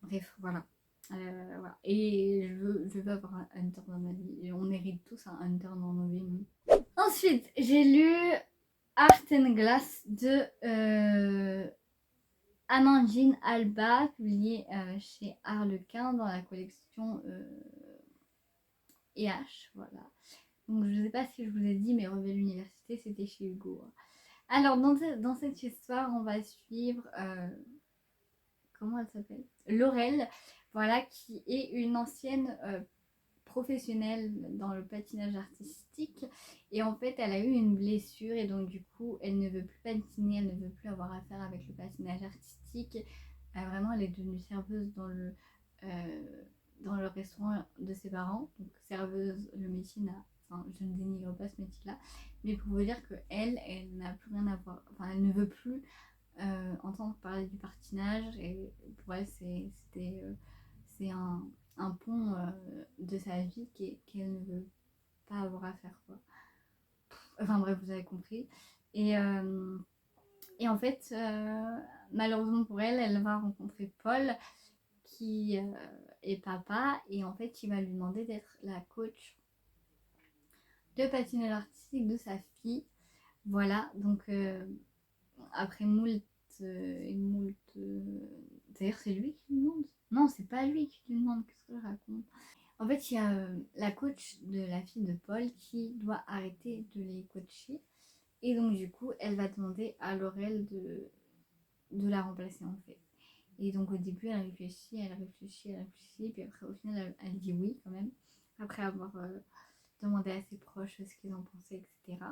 Bref, voilà. Voilà. Et je veux avoir un Hunter dans ma vie. Et on mérite tous un Hunter dans nos vies. Ensuite, j'ai lu Art and Glass de Amandine Alba, publié chez Harlequin dans la collection EH. Voilà. Donc je ne sais pas si je vous ai dit, mais Rebelle Université, c'était chez Hugo. Alors dans cette histoire, on va suivre comment elle s'appelle, Laurel, voilà, qui est une ancienne professionnelle dans le patinage artistique, et en fait elle a eu une blessure, et donc du coup elle ne veut plus patiner, elle ne veut plus avoir affaire avec le patinage artistique. Vraiment elle est devenue serveuse dans le restaurant de ses parents, donc serveuse, le métier n'a, enfin je ne dénigre pas ce métier là, mais pour vous dire que elle n'a plus rien à voir, enfin elle ne veut plus entendre parler du patinage, et pour elle c'est un pont de sa vie qu'elle ne veut pas avoir à faire quoi. Enfin bref, vous avez compris. Et en fait malheureusement pour elle, elle va rencontrer Paul qui est papa, et en fait il va lui demander d'être la coach de patinage artistique de sa fille. Voilà, donc après moult et moult. D'ailleurs, c'est lui qui lui demande. Non, c'est pas lui qui lui demande. Qu'est-ce que je raconte? En fait, il y a la coach de la fille de Paul qui doit arrêter de les coacher. Et donc, du coup, elle va demander à Laurel de la remplacer en fait. Et donc, au début, elle réfléchit, elle réfléchit, elle réfléchit. Puis après, au final, elle dit oui quand même. Après avoir demandé à ses proches ce qu'ils en pensaient, etc.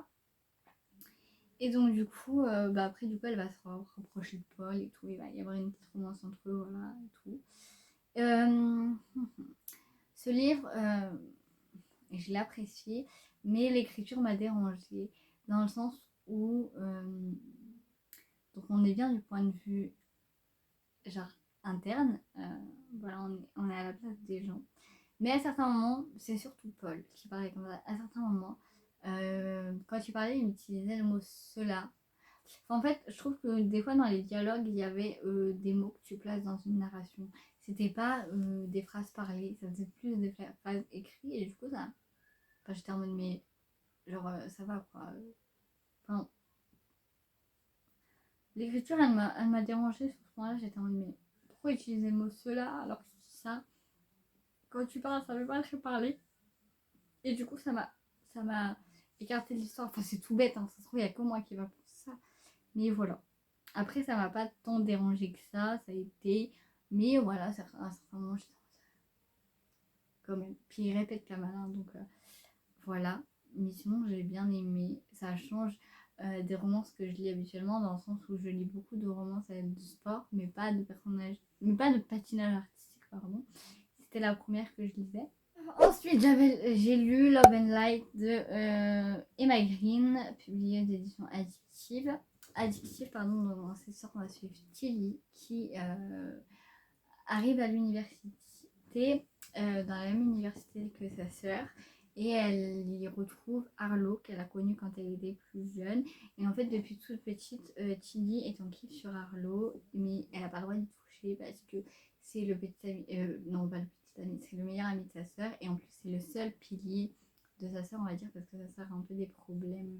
Et donc du coup, après du coup elle va se rapprocher de Paul et tout, il va y avoir une petite romance entre eux, voilà, et tout. Ce livre, je l'ai apprécié, mais l'écriture m'a dérangée, dans le sens où, donc on est bien du point de vue, genre, interne, voilà, on est à la place des gens. Mais à certains moments, c'est surtout Paul qui parlait comme ça, à certains moments, quand il parlait, il utilisait le mot cela. En fait, je trouve que des fois dans les dialogues, il y avait des mots que tu places dans une narration. C'était pas des phrases parlées, ça faisait plus des phrases écrites, et du coup, ça. Enfin, j'étais en mode, mais genre, ça va quoi. Enfin, l'écriture, elle m'a dérangée sur ce point-là. J'étais en mode, mais pourquoi utiliser le mot cela alors que ça, quand tu parles, ça veut pas être parler. Et du coup, ça m'a écarté de l'histoire. Enfin, c'est tout bête, hein. Ça se trouve, il y a que moi qui va pour ça. Mais voilà. Après, ça m'a pas tant dérangé que ça a été. Mais voilà, à un certain moment, j'étais quand même. Puis il répète pas mal, hein, donc voilà. Mais sinon, j'ai bien aimé. Ça change des romances que je lis habituellement, dans le sens où je lis beaucoup de romances avec du sport, mais pas de personnages, mais pas de patinage artistique, pardon. C'était la première que je lisais. Ensuite, j'ai lu Love and Light de Emma Green, publié aux éditions Addictive, pardon. Dans cette sorte, on va suivre Tilly qui arrive à l'université, dans la même université que sa sœur, et elle y retrouve Arlo qu'elle a connu quand elle était plus jeune. Et en fait, depuis toute petite, Tilly est en kiff sur Arlo, mais elle n'a pas le droit d'y toucher parce que c'est le petit ami, non pas le petit ami, c'est le meilleur ami de sa sœur, et en plus c'est le seul pilier de sa sœur, on va dire, parce que sa sœur a un peu des problèmes.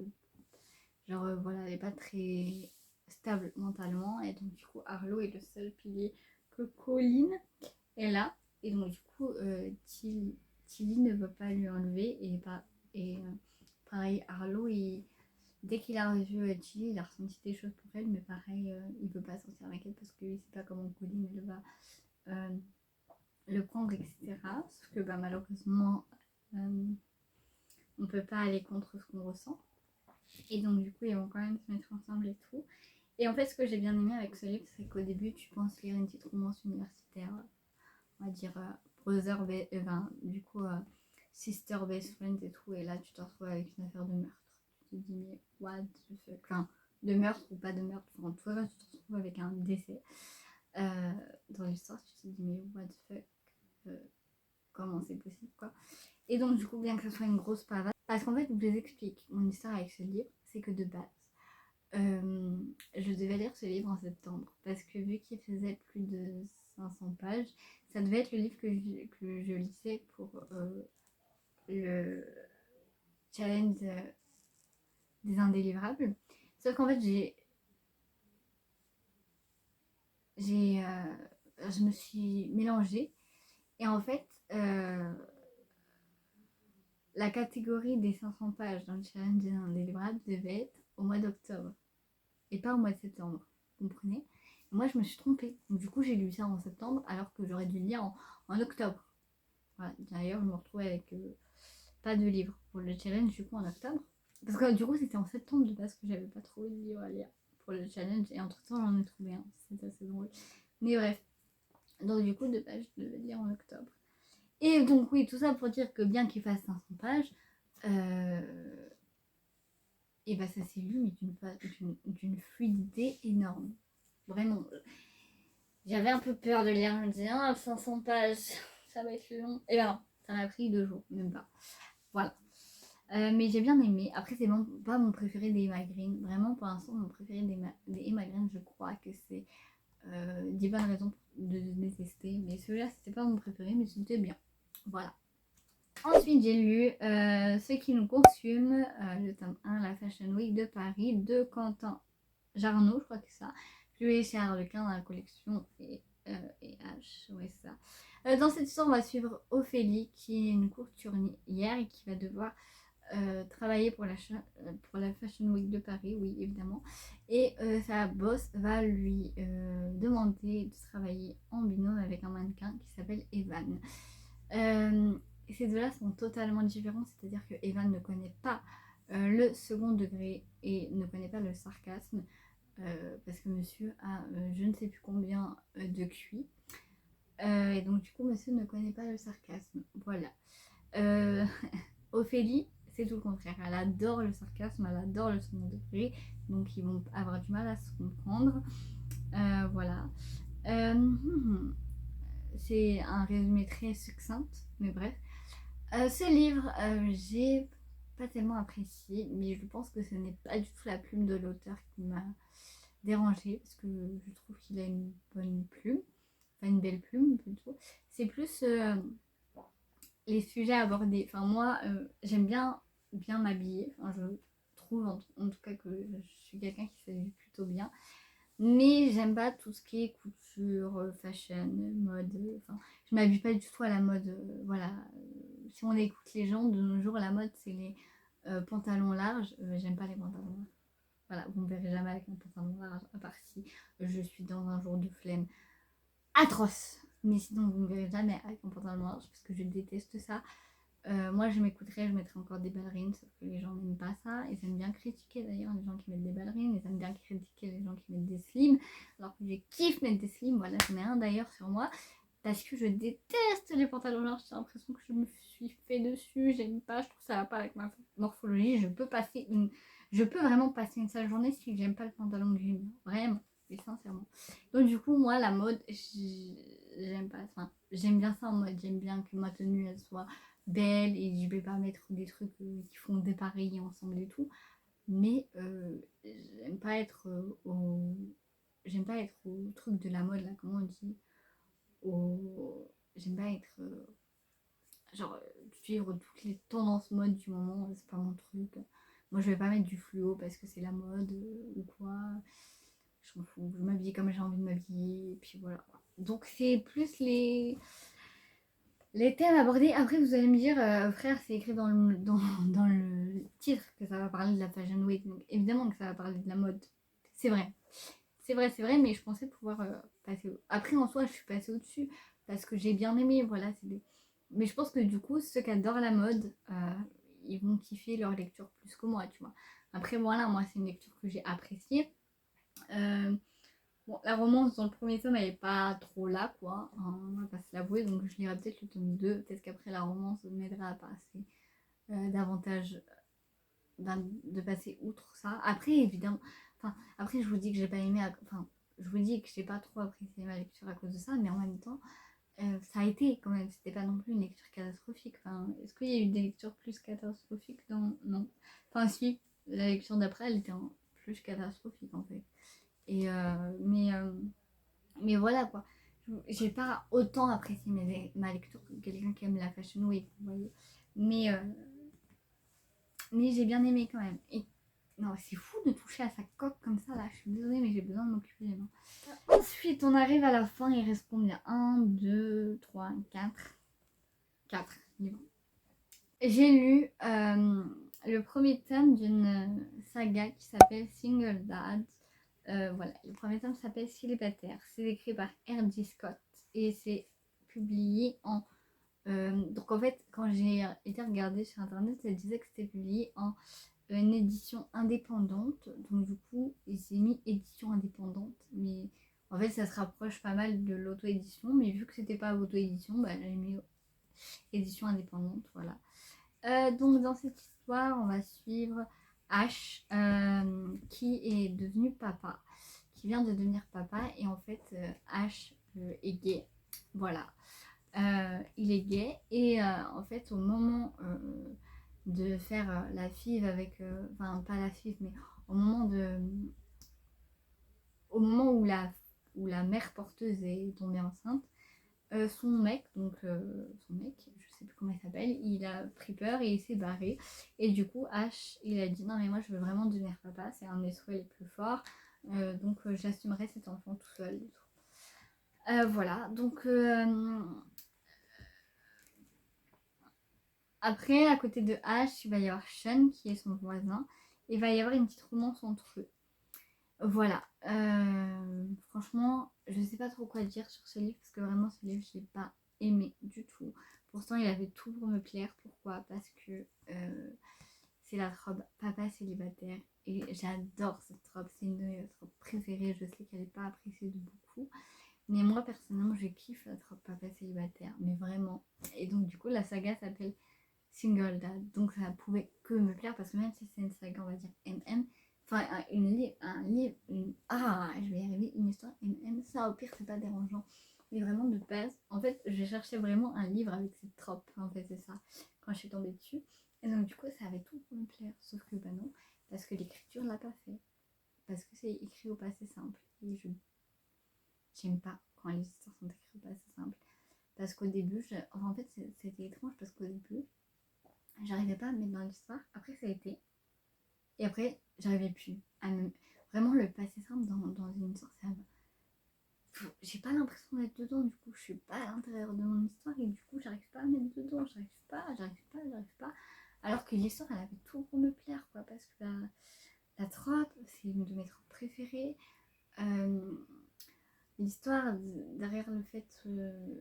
Genre, voilà, elle n'est pas très stable mentalement. Et donc, du coup, Arlo est le seul pilier que Colline est là. Et donc, du coup, Tilly ne veut pas lui enlever. Et pareil, Arlo, dès qu'il a revu Tilly, il a ressenti des choses pour elle. Mais pareil, il ne peut pas sortir avec elle parce qu'il ne sait pas comment Colline elle va le prendre, etc. Sauf que bah, malheureusement, on ne peut pas aller contre ce qu'on ressent. Et donc, du coup, ils vont quand même se mettre ensemble et tout. Et en fait, ce que j'ai bien aimé avec ce livre, c'est qu'au début, tu penses lire une petite romance universitaire, on va dire du coup, sister best friend et tout. Et là, tu te retrouves avec une affaire de meurtre. Tu te dis, mais what the fuck. Enfin, de meurtre ou pas de meurtre. Enfin, en tout cas, tu te retrouves avec un décès dans l'histoire. Tu te dis, mais what the fuck. Comment c'est possible, quoi. Et donc, du coup, bien que ce soit une grosse pavade, parce qu'en fait, je vous explique mon histoire avec ce livre, c'est que de base, je devais lire ce livre en septembre, parce que vu qu'il faisait plus de 500 pages, ça devait être le livre que je lisais pour le challenge des indélivrables. Sauf qu'en fait, je me suis mélangée, et en fait, la catégorie des 500 pages dans le challenge des indélivrables devait être au mois d'octobre et pas au mois de septembre. Vous comprenez? Et moi, je me suis trompée. Donc, du coup, j'ai lu ça en septembre alors que j'aurais dû le lire en octobre. Voilà. D'ailleurs, je me retrouvais avec pas de livre pour le challenge du coup en octobre. Parce que du coup, c'était en septembre de base que j'avais pas trouvé de livre à lire pour le challenge. Et entre temps, j'en ai trouvé un. C'était assez drôle. Mais bref. Donc, du coup, de base, je devais le lire en octobre. Et donc, oui, tout ça pour dire que bien qu'il fasse 500 pages, et bah ça s'est lu, mais d'une fluidité énorme. Vraiment. J'avais un peu peur de lire. Je me disais, 500 pages, ça va être long. Et ben non, ça m'a pris 2 jours, même pas. Voilà. Mais j'ai bien aimé. Après, c'est pas mon préféré des Emma Green. Vraiment, pour l'instant, mon préféré des Emma Green, je crois que c'est 10 bonnes raisons de détester. Mais celui-là, c'était pas mon préféré, mais c'était bien. Voilà. Ensuite, j'ai lu Ce qui nous consume, le tome 1, la Fashion Week de Paris, de Quentin Jarnot, je crois que c'est ça. Publié chez Harlequin dans la collection et H, ouais, c'est ça. Dans cette histoire, on va suivre Ophélie, qui est une couturière et qui va devoir travailler pour la Fashion Week de Paris, oui, évidemment. Et sa boss va lui demander de travailler en binôme avec un mannequin qui s'appelle Evan. Ces deux-là sont totalement différents, c'est-à-dire que Evan ne connaît pas le second degré et ne connaît pas le sarcasme, parce que monsieur a je ne sais plus combien de QI. Et donc du coup, monsieur ne connaît pas le sarcasme. Voilà. Ophélie, c'est tout le contraire. Elle adore le sarcasme, elle adore le second degré, donc ils vont avoir du mal à se comprendre. Voilà. C'est un résumé très succinct, mais bref. Ce livre, j'ai pas tellement apprécié, mais je pense que ce n'est pas du tout la plume de l'auteur qui m'a dérangée, parce que je trouve qu'il a une bonne plume, enfin une belle plume plutôt. C'est plus les sujets abordés. Enfin moi, j'aime bien m'habiller. Enfin, je trouve en tout cas que je suis quelqu'un qui s'habille plutôt bien. Mais j'aime pas tout ce qui est couture, fashion, mode. Enfin, je m'habille pas du tout à la mode. Voilà. Si on écoute les gens, de nos jours, la mode, c'est les pantalons larges. J'aime pas les pantalons larges. Voilà, vous me verrez jamais avec un pantalon large, à part si je suis dans un jour de flemme atroce. Mais sinon, vous me verrez jamais avec un pantalon large parce que je déteste ça. Moi, je m'écouterais, je mettrais encore des ballerines, sauf que les gens n'aiment pas ça. Ils aiment bien critiquer d'ailleurs les gens qui mettent des ballerines. Ils aiment bien critiquer les gens qui mettent des slims. Alors que je kiffe mettre des slims. Voilà, j'en ai un d'ailleurs sur moi. Parce que je déteste les pantalons larges. J'ai l'impression que je me suis fait dessus. J'aime pas. Je trouve que ça va pas avec ma morphologie. Je peux vraiment passer une sale journée si j'aime pas le pantalon que j'ai. Vraiment. Et sincèrement. Donc du coup, moi, la mode, j'aime pas. Enfin, j'aime bien ça en mode. J'aime bien que ma tenue, elle soit belle et je vais pas mettre des trucs qui font dépareiller ensemble et tout. Mais j'aime pas être j'aime pas être au truc de la mode là, comment on dit, j'aime pas être genre suivre toutes les tendances mode du moment, c'est pas mon truc. Moi je vais pas mettre du fluo parce que c'est la mode ou quoi. Je m'en fous, je m'habille comme j'ai envie de m'habiller, et puis voilà. Donc c'est plus les thèmes abordés. Après vous allez me dire, frère, c'est écrit dans le titre que ça va parler de la Fashion Week. Donc évidemment que ça va parler de la mode. C'est vrai. C'est vrai, mais je pensais pouvoir passer Après, en soi, je suis passée au-dessus parce que j'ai bien aimé, voilà. Mais je pense que du coup, ceux qui adorent la mode, ils vont kiffer leur lecture plus que moi, tu vois. Après, voilà, moi, c'est une lecture que j'ai appréciée. Euh, bon, la romance dans le premier tome, elle est pas trop là, quoi. Hein, on va pas se l'avouer, donc je lirai peut-être le tome 2. Peut-être qu'après, la romance m'aidera à passer davantage de passer outre ça. Après, évidemment, enfin, après, je vous dis que j'ai pas aimé, enfin, je vous dis que j'ai pas trop apprécié ma lecture à cause de ça, mais en même temps, ça a été quand même, c'était pas non plus une lecture catastrophique. Enfin, est-ce qu'il y a eu des lectures plus catastrophiques dans... Non. Enfin, si, la lecture d'après, elle était plus catastrophique en fait. Et mais voilà quoi. J'ai pas autant apprécié ma lecture que quelqu'un qui aime la fashion week, vous voyez. Mais mais j'ai bien aimé quand même. Et non, c'est fou de toucher à sa coque comme ça là. Je suis désolée, mais j'ai besoin de m'occuper les mains. Ensuite, on arrive à la fin. Il reste combien? 1, 2, 3, 4. 4 livres. J'ai lu le premier tome d'une saga qui s'appelle Single Dad. Voilà, le premier tome s'appelle Célibataire. C'est écrit par R.J. Scott et c'est publié en donc en fait, quand j'ai été regarder sur internet, ça disait que c'était publié en une édition indépendante. Donc du coup, il s'est mis édition indépendante. Mais en fait, ça se rapproche pas mal de l'auto-édition. Mais vu que c'était pas auto-édition, bah, j'ai mis édition indépendante. Voilà. Donc dans cette histoire, on va suivre Ash, qui est devenu papa. Qui vient de devenir papa. Et en fait, Ash est gay. Voilà. Il est gay et en fait au moment de faire la FIV avec enfin pas la FIV mais au moment où la mère porteuse est tombée enceinte, son mec je sais plus comment il s'appelle, il a pris peur et il s'est barré et du coup Ash il a dit non mais moi je veux vraiment devenir papa, c'est un de mes souhaits les plus forts, donc j'assumerai cet enfant tout seul et tout. Voilà donc après, à côté de Ash, il va y avoir Sean qui est son voisin. Et il va y avoir une petite romance entre eux. Voilà. Franchement, je ne sais pas trop quoi dire sur ce livre parce que vraiment, ce livre, je ne l'ai pas aimé du tout. Pourtant, il avait tout pour me plaire. Pourquoi? Parce que c'est la robe papa célibataire. Et j'adore cette robe. C'est une de mes robes préférées. Je sais qu'elle n'est pas appréciée de beaucoup. Mais moi, personnellement, je kiffe la robe papa célibataire. Mais vraiment. Et donc, du coup, la saga s'appelle Single Dad, donc ça pouvait que me plaire parce que même si c'est une saga on va dire MM, enfin un livre, je vais y arriver, une histoire MM, ça au pire c'est pas dérangeant, mais vraiment de base, en fait je cherchais vraiment un livre avec cette trope, en fait c'est ça, quand je suis tombée dessus, et donc du coup ça avait tout pour me plaire, sauf que bah non, parce que l'écriture l'a pas fait, parce que c'est écrit au passé simple, et j'aime pas quand les histoires sont écrites au passé simple, parce qu'au début, enfin, en fait c'était étrange parce qu'au début, j'arrivais pas à me mettre dans l'histoire. Après, ça a été. Et après, j'arrivais plus à me. Vraiment, le passé simple dans une histoire, ça va. J'ai pas l'impression d'être dedans, du coup, je suis pas à l'intérieur de mon histoire et du coup, j'arrive pas à me mettre dedans. J'arrive pas. Alors que l'histoire, elle avait tout pour me plaire, quoi. Parce que la trope, c'est une de mes tropes préférées. L'histoire derrière le fait.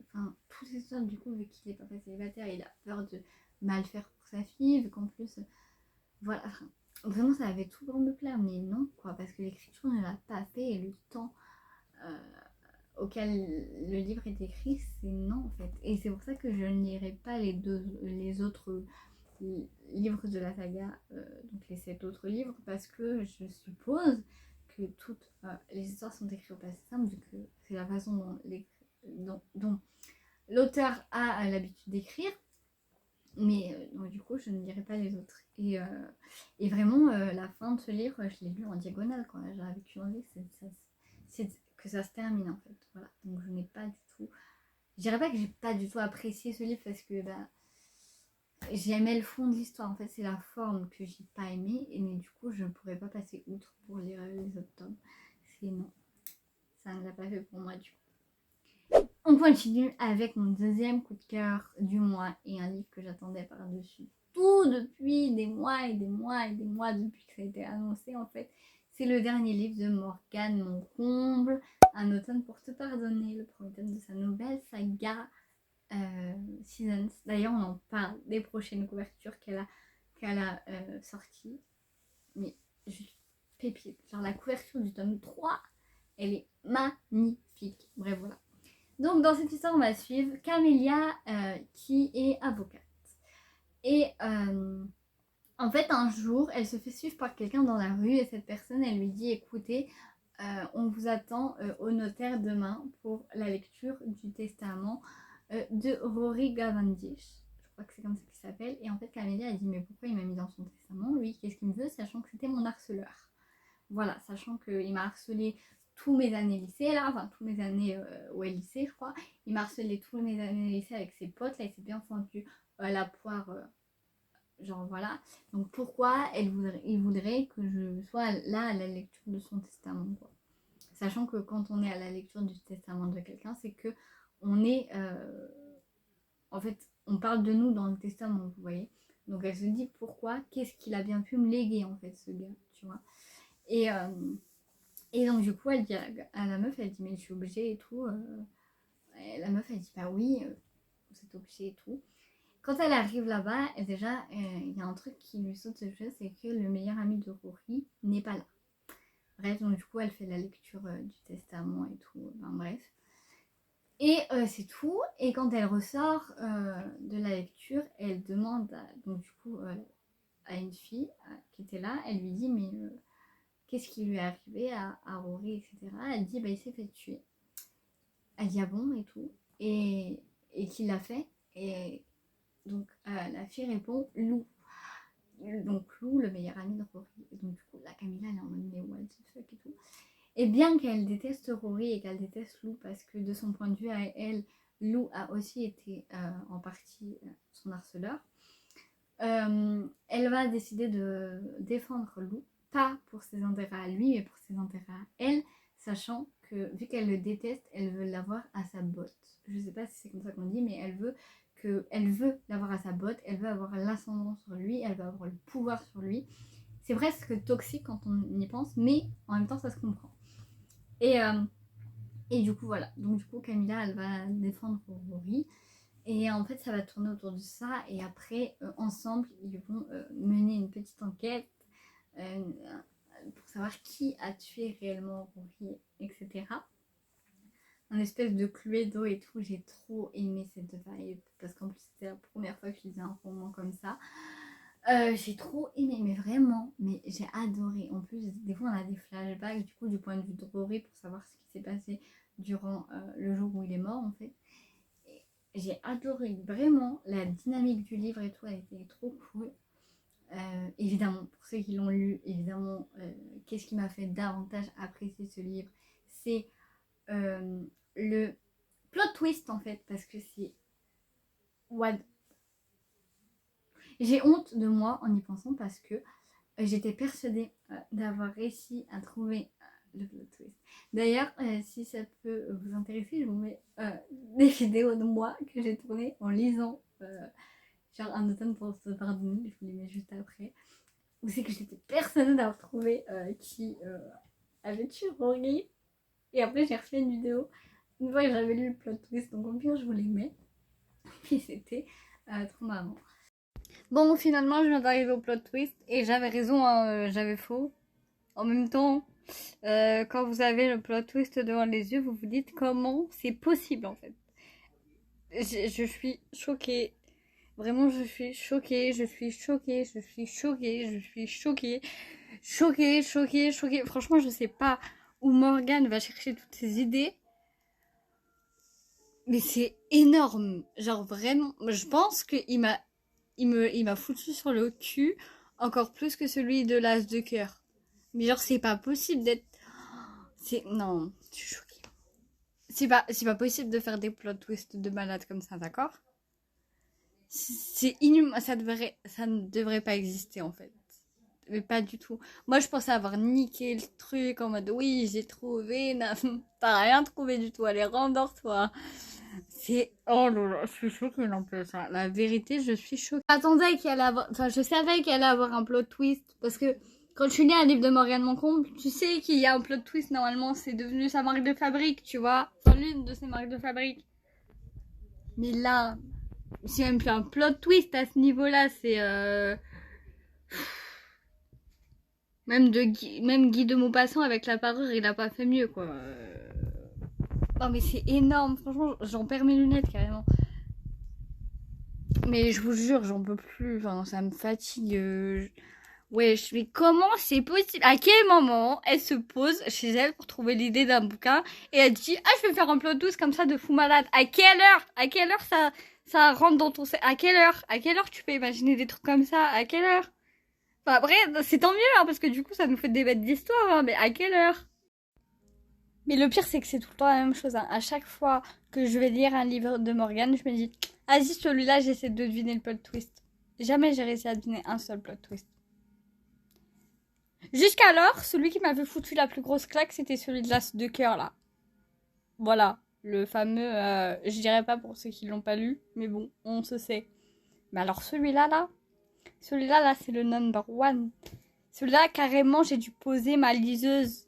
Enfin, toute l'histoire, du coup, vu qu'il est papa célibataire, il a peur de mal faire pour sa fille, vu qu'en plus voilà, vraiment ça avait tout pour me plaire, mais non quoi, parce que l'écriture ne l'a pas fait et le temps euh, auquel le livre est écrit, c'est non en fait. Et c'est pour ça que je ne lirai pas les autres livres de la saga, donc les 7 autres livres, parce que je suppose que toutes les histoires sont écrites au passé simple, vu que c'est la façon dont l'auteur a l'habitude d'écrire. Mais donc, du coup, je ne lirai pas les autres. Et vraiment, la fin de ce livre, je l'ai lu en diagonale. J'avais qu'une envie, c'est que ça se termine en fait. Voilà. Donc je n'ai pas du tout. Je dirais pas que j'ai pas du tout apprécié ce livre parce que bah, j'aimais le fond de l'histoire. En fait, c'est la forme que j'ai pas aimé. Mais du coup, je ne pourrais pas passer outre pour lire les autres tomes. C'est non. Ça ne l'a pas fait pour moi du coup. On continue avec mon deuxième coup de cœur du mois et un livre que j'attendais par-dessus tout depuis des mois et des mois et des mois depuis que ça a été annoncé en fait. C'est le dernier livre de Morgane, mon comble, Un automne pour te pardonner, le premier tome de sa nouvelle saga Seasons. D'ailleurs, on en parle des prochaines couvertures qu'elle a sorties. Mais juste pépite. Genre la couverture du tome 3, elle est magnifique. Bref, voilà. Donc dans cette histoire, on va suivre Camélia qui est avocate. Et en fait, un jour, elle se fait suivre par quelqu'un dans la rue et cette personne, elle lui dit, écoutez, on vous attend au notaire demain pour la lecture du testament de Rory Cavendish. Je crois que c'est comme ça qu'il s'appelle. Et en fait, Camélia a dit, mais pourquoi il m'a mis dans son testament? Lui, qu'est-ce qu'il me veut, sachant que c'était mon harceleur. Voilà, sachant qu'il m'a harcelé tous mes années lycée, là, enfin, tous mes années lycée, je crois. Il m'a harcelé tous mes années lycée avec ses potes, là, il s'est bien fendu la poire, genre voilà. Donc pourquoi il voudrait que je sois là à la lecture de son testament, quoi. Sachant que quand on est à la lecture du testament de quelqu'un, c'est que on est, en fait, on parle de nous dans le testament, vous voyez. Donc elle se dit pourquoi, qu'est-ce qu'il a bien pu me léguer, en fait, ce gars, tu vois. Et donc du coup elle dit à la meuf, elle dit mais je suis obligée et tout. Et la meuf elle dit bah oui, vous êtes obligée et tout. Quand elle arrive là-bas, déjà il y a un truc qui lui saute aux yeux, c'est que le meilleur ami de Rory n'est pas là. Bref, donc du coup elle fait la lecture du testament et tout, enfin bref. Et c'est tout. Et quand elle ressort de la lecture, elle demande donc du coup à une fille qui était là, elle lui dit mais qu'est-ce qui lui est arrivé à Rory, etc. Elle dit, bah, il s'est fait tuer. Elle dit, ah bon, et tout. Et qui l'a fait. Et donc, la fille répond, Lou. Donc, Lou, le meilleur ami de Rory. Et donc, du coup, la Camilla, elle est en mode, mais what the fuck et tout. Et bien qu'elle déteste Rory et qu'elle déteste Lou, parce que de son point de vue à elle, Lou a aussi été en partie son harceleur, elle va décider de défendre Lou, pas pour ses intérêts à lui, mais pour ses intérêts à elle, sachant que vu qu'elle le déteste, elle veut l'avoir à sa botte. Je sais pas si c'est comme ça qu'on dit, mais elle veut l'avoir à sa botte, elle veut avoir l'ascendant sur lui, elle veut avoir le pouvoir sur lui. C'est presque toxique quand on y pense, mais en même temps ça se comprend. Et du coup voilà, donc du coup Camilla elle va défendre Rory. Et en fait, ça va tourner autour de ça. Et après, ensemble, ils vont mener une petite enquête pour savoir qui a tué réellement Rory, etc. Un espèce de Cluedo et tout. J'ai trop aimé cette vibe. Parce qu'en plus, c'était la première fois que je lisais un roman comme ça. J'ai trop aimé, mais vraiment, mais j'ai adoré. En plus, des fois, on a des flashbacks du coup du point de vue de Rory pour savoir ce qui s'est passé durant le jour où il est mort, en fait. J'ai adoré vraiment la dynamique du livre et tout, elle était trop cool. Évidemment, pour ceux qui l'ont lu, évidemment, qu'est-ce qui m'a fait davantage apprécier ce livre, c'est le plot twist en fait, parce que c'est what. J'ai honte de moi en y pensant parce que j'étais persuadée d'avoir réussi à trouver le plot twist. D'ailleurs, si ça peut vous intéresser, je vous mets des vidéos de moi que j'ai tournées en lisant genre Un automne pour se pardonner, je vous les mets juste après. Où c'est que j'étais persuadée d'avoir trouvé qui avait tué Rory. Et après, j'ai refait une vidéo une fois que j'avais lu le plot twist, donc au pire, je vous les mets. Puis c'était trop marrant. Bon, finalement, je viens d'arriver au plot twist et j'avais raison, j'avais faux. En même temps, quand vous avez le plot twist devant les yeux, vous vous dites comment c'est possible en fait. Je suis choquée. Vraiment, je suis choquée, je suis choquée, je suis choquée, je suis choquée. Choquée. Franchement, je sais pas où Morgane va chercher toutes ses idées. Mais c'est énorme. Genre vraiment, je pense qu'il m'a foutu sur le cul encore plus que celui de l'as de cœur. Mais genre, c'est pas possible d'être... Non, je suis choquée. C'est pas possible de faire des plot twists de malade comme ça, d'accord? C'est inhumain, ça ne devrait pas exister en fait. Mais pas du tout. Moi, je pensais avoir niqué le truc en mode oui, j'ai trouvé. T'as rien trouvé du tout. Allez, rendors-toi. C'est. Oh là là, je suis choquée n'empêche. La vérité, je suis choquée. J'attendais qu'elle avoir. Enfin, je savais qu'elle allait avoir un plot twist. Parce que quand je suis née à un livre de Morgane Moncombe, tu sais qu'il y a un plot twist. Normalement, c'est devenu sa marque de fabrique, tu vois. Enfin, l'une de ses marques de fabrique. Mais là, c'est même plus un plot twist à ce niveau-là. C'est. Même Guy de Maupassant avec la parure, il a pas fait mieux, quoi. Non, mais c'est énorme, franchement, j'en perds mes lunettes carrément. Mais je vous jure, j'en peux plus, enfin, ça me fatigue. Ouais, mais comment c'est possible? À quel moment elle se pose chez elle pour trouver l'idée d'un bouquin et elle dit ah je vais faire un plot douce comme ça de fou malade. À quelle heure? À quelle heure ça rentre dans ton À quelle heure? À quelle heure tu peux imaginer des trucs comme ça? À quelle heure? Enfin après c'est tant mieux hein, parce que du coup ça nous fait des bêtes d'histoire hein, mais à quelle heure? Mais le pire, c'est que c'est tout le temps la même chose. Hein. À chaque fois que je vais lire un livre de Morgane, je me dis, vas-y, celui-là, j'essaie de deviner le plot twist. Jamais j'ai réussi à deviner un seul plot twist. Jusqu'alors, celui qui m'avait foutu la plus grosse claque, c'était celui de l'As de cœur, là. Voilà, le fameux, je dirais pas pour ceux qui l'ont pas lu, mais bon, on se sait. Mais alors celui-là, là, c'est le number one. Celui-là, carrément, j'ai dû poser ma liseuse.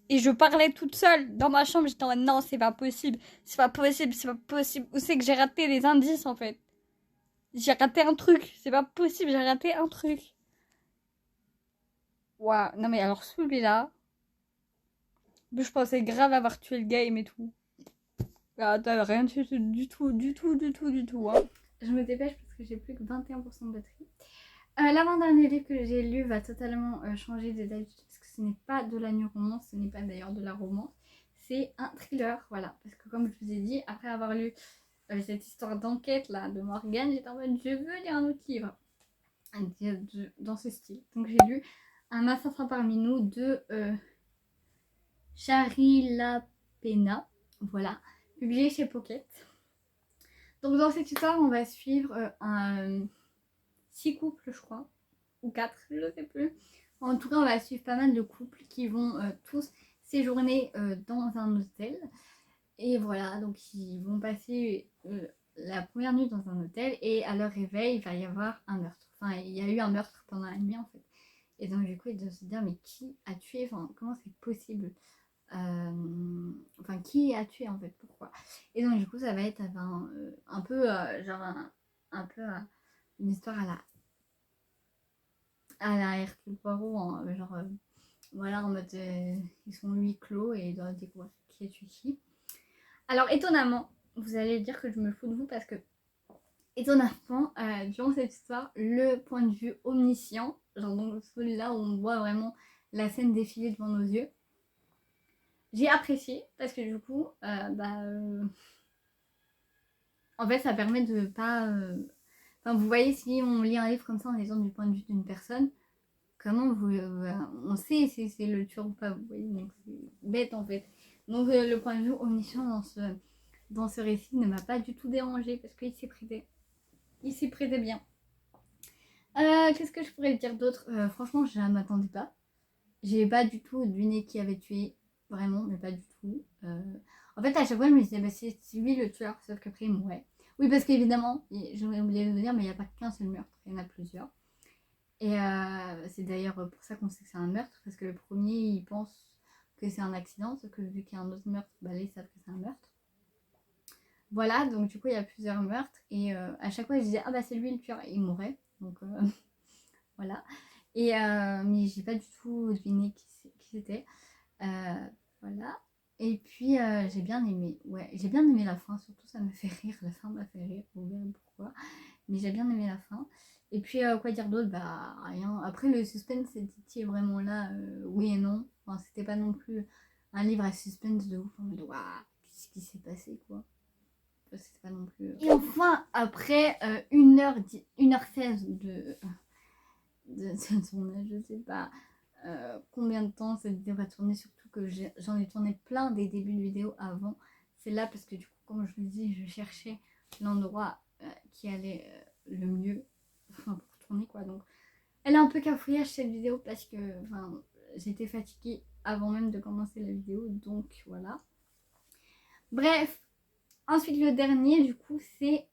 Et je parlais toute seule dans ma chambre. J'étais en mode non, c'est pas possible. C'est pas possible, c'est pas possible. Où c'est que j'ai raté les indices en fait? J'ai raté un truc. C'est pas possible, j'ai raté un truc. Waouh. Non mais alors celui-là, je pensais grave avoir tué le game et tout. Ah, t'as rien tué du tout, du tout, du tout, du tout. Hein. Je me dépêche parce que j'ai plus que 21% de batterie. L'avant-dernier livre que j'ai lu va totalement changer des d'habitude parce que ce n'est pas de la new romance, ce n'est pas d'ailleurs de la romance, c'est un thriller, voilà. Parce que comme je vous ai dit, après avoir lu cette histoire d'enquête là de Morgane, j'étais en mode je veux lire un autre livre dans ce style. Donc j'ai lu Un assassin parmi nous de Shari Lapena, voilà, publié chez Pocket. Donc dans cette histoire, on va suivre un 6 couples, je crois, ou 4, je sais plus. En tout cas, on va suivre pas mal de couples qui vont tous séjourner dans un hôtel. Et voilà, donc ils vont passer la première nuit dans un hôtel et à leur réveil, il va y avoir un meurtre. Enfin, il y a eu un meurtre pendant la nuit en fait. Et donc du coup, ils doivent se dire, mais qui a tué? Enfin, comment c'est possible? Enfin, qui a tué en fait? Pourquoi? Et donc du coup, ça va être un peu genre un peu une histoire à la Hercule Poirot, hein, genre voilà, en mode ils sont huis clos et ils doivent découvrir qui a tué qui. Alors étonnamment, vous allez dire que je me fous de vous parce que étonnamment, durant cette histoire, le point de vue omniscient, genre donc celui-là où on voit vraiment la scène défiler devant nos yeux, j'ai apprécié parce que du coup, en fait, ça permet de pas. Enfin, vous voyez, si on lit un livre comme ça en étant du point de vue d'une personne, comment on sait si c'est le tueur ou pas, vous voyez, donc c'est bête en fait. Donc le point de vue omniscient dans ce récit ne m'a pas du tout dérangé parce qu'il s'y prêtait. Il s'y prêtait bien. Qu'est-ce que je pourrais dire d'autre? Franchement, je ne m'attendais pas. J'ai pas du tout deviné qui avait tué, vraiment, mais pas du tout. En fait, à chaque fois, je me disais, bah, c'est lui le tueur, sauf qu'après, ouais. Oui, parce qu'évidemment, j'aurais oublié de vous dire, mais il n'y a pas qu'un seul meurtre, il y en a plusieurs. Et c'est d'ailleurs pour ça qu'on sait que c'est un meurtre, parce que le premier, il pense que c'est un accident, sauf que vu qu'il y a un autre meurtre, bah là, ils savent que c'est un meurtre. Voilà, donc du coup, il y a plusieurs meurtres, et à chaque fois, je disais, ah bah c'est lui le tueur, et il mourait, donc voilà. Et mais j'ai pas du tout deviné qui c'était. Voilà. Et puis j'ai bien aimé. Ouais, j'ai bien aimé la fin, surtout ça me fait rire. La fin m'a fait rire, vous verrez pourquoi. Mais j'ai bien aimé la fin. Et puis quoi dire d'autre? Bah rien. Après le suspense était vraiment là, oui et non. Enfin, c'était pas non plus un livre à suspense de ouf. En mode waouh, qu'est-ce qui s'est passé quoi? C'était pas non plus. Et enfin, après 1h16 de tournage, je sais pas combien de temps cette vidéo va tourner, surtout que j'en ai tourné plein des débuts de vidéo avant. C'est là parce que du coup, comme je vous dis, je cherchais l'endroit qui allait le mieux pour tourner quoi. Donc elle est un peu cafouillage cette vidéo parce que j'étais fatiguée avant même de commencer la vidéo, donc voilà. Bref, ensuite le dernier du coup c'est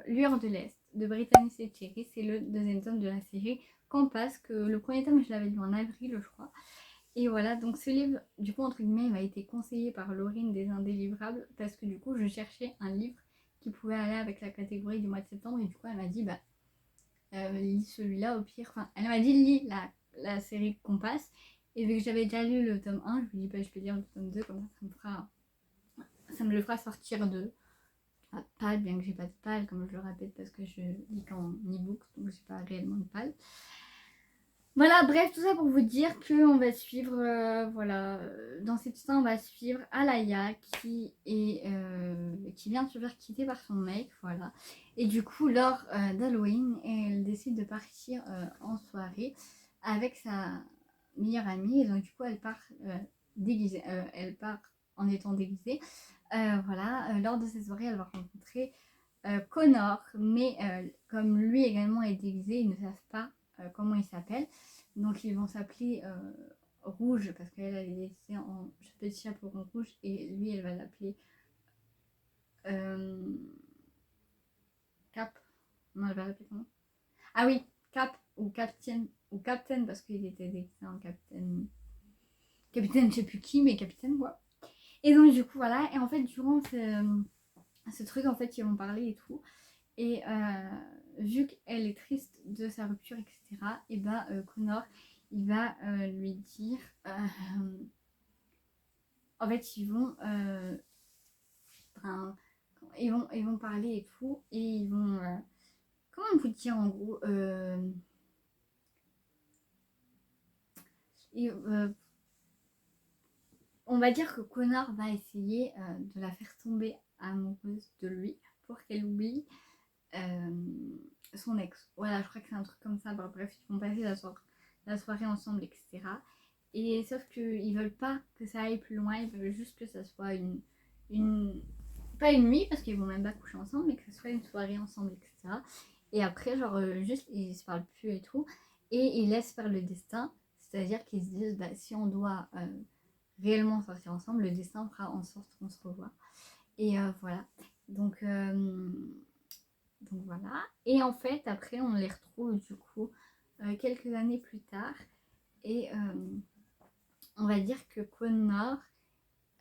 Lueur de l'Est de Brittany Setcheri. C'est le deuxième tome de la série Compass, que le premier tome je l'avais lu en avril je crois. Et voilà, donc ce livre, du coup, entre guillemets, il m'a été conseillé par Laurine des Indélivrables parce que du coup, je cherchais un livre qui pouvait aller avec la catégorie du mois de septembre. Et du coup, elle m'a dit, lis celui-là au pire. Enfin, elle m'a dit, lis la série Compass. Et vu que j'avais déjà lu le tome 1, je lui ai dit, je peux lire le tome 2, comme ça me le fera sortir de la palle, bien que j'ai pas de palle, comme je le répète, parce que je lis qu'en e-book, donc j'ai pas réellement de palle. Voilà, bref, tout ça pour vous dire qu'on va suivre, dans cette histoire, on va suivre Alaya qui vient de se faire quitter par son mec, voilà. Et du coup, lors d'Halloween, elle décide de partir en soirée avec sa meilleure amie. Et donc, du coup, elle part déguisée, elle part en étant déguisée. Voilà, lors de cette soirée, elle va rencontrer Connor, mais comme lui également est déguisé, ils ne savent pas comment il s'appelle. Donc ils vont s'appeler Rouge parce qu'elle est laissée en petit chaperon rouge et lui elle va l'appeler Cap. Non, elle va l'appeler comment? Ah oui, Cap ou Captain parce qu'il était déguisé en Capitaine. Capitaine, je sais plus qui, mais Capitaine quoi. Et donc du coup voilà, et en fait durant ce truc en fait ils vont parler et tout. Et vu qu'elle est triste de sa rupture, etc., et Connor, il va lui dire... en fait, ils vont parler et tout, et ils vont... comment vous dire en gros on va dire que Connor va essayer de la faire tomber amoureuse de lui pour qu'elle oublie son ex. Voilà, je crois que c'est un truc comme ça. Bref, ils vont passer la soirée ensemble, etc. Et sauf qu'ils veulent pas que ça aille plus loin, ils veulent juste que ça soit pas une nuit, parce qu'ils vont même pas coucher ensemble, mais que ce soit une soirée ensemble, etc. Et après, genre, juste, ils se parlent plus et tout. Et ils laissent faire le destin, c'est-à-dire qu'ils se disent, si on doit réellement sortir ensemble, le destin fera en sorte qu'on se revoit. Et voilà. Donc voilà. Et en fait, après, on les retrouve du coup quelques années plus tard. Et on va dire que Connor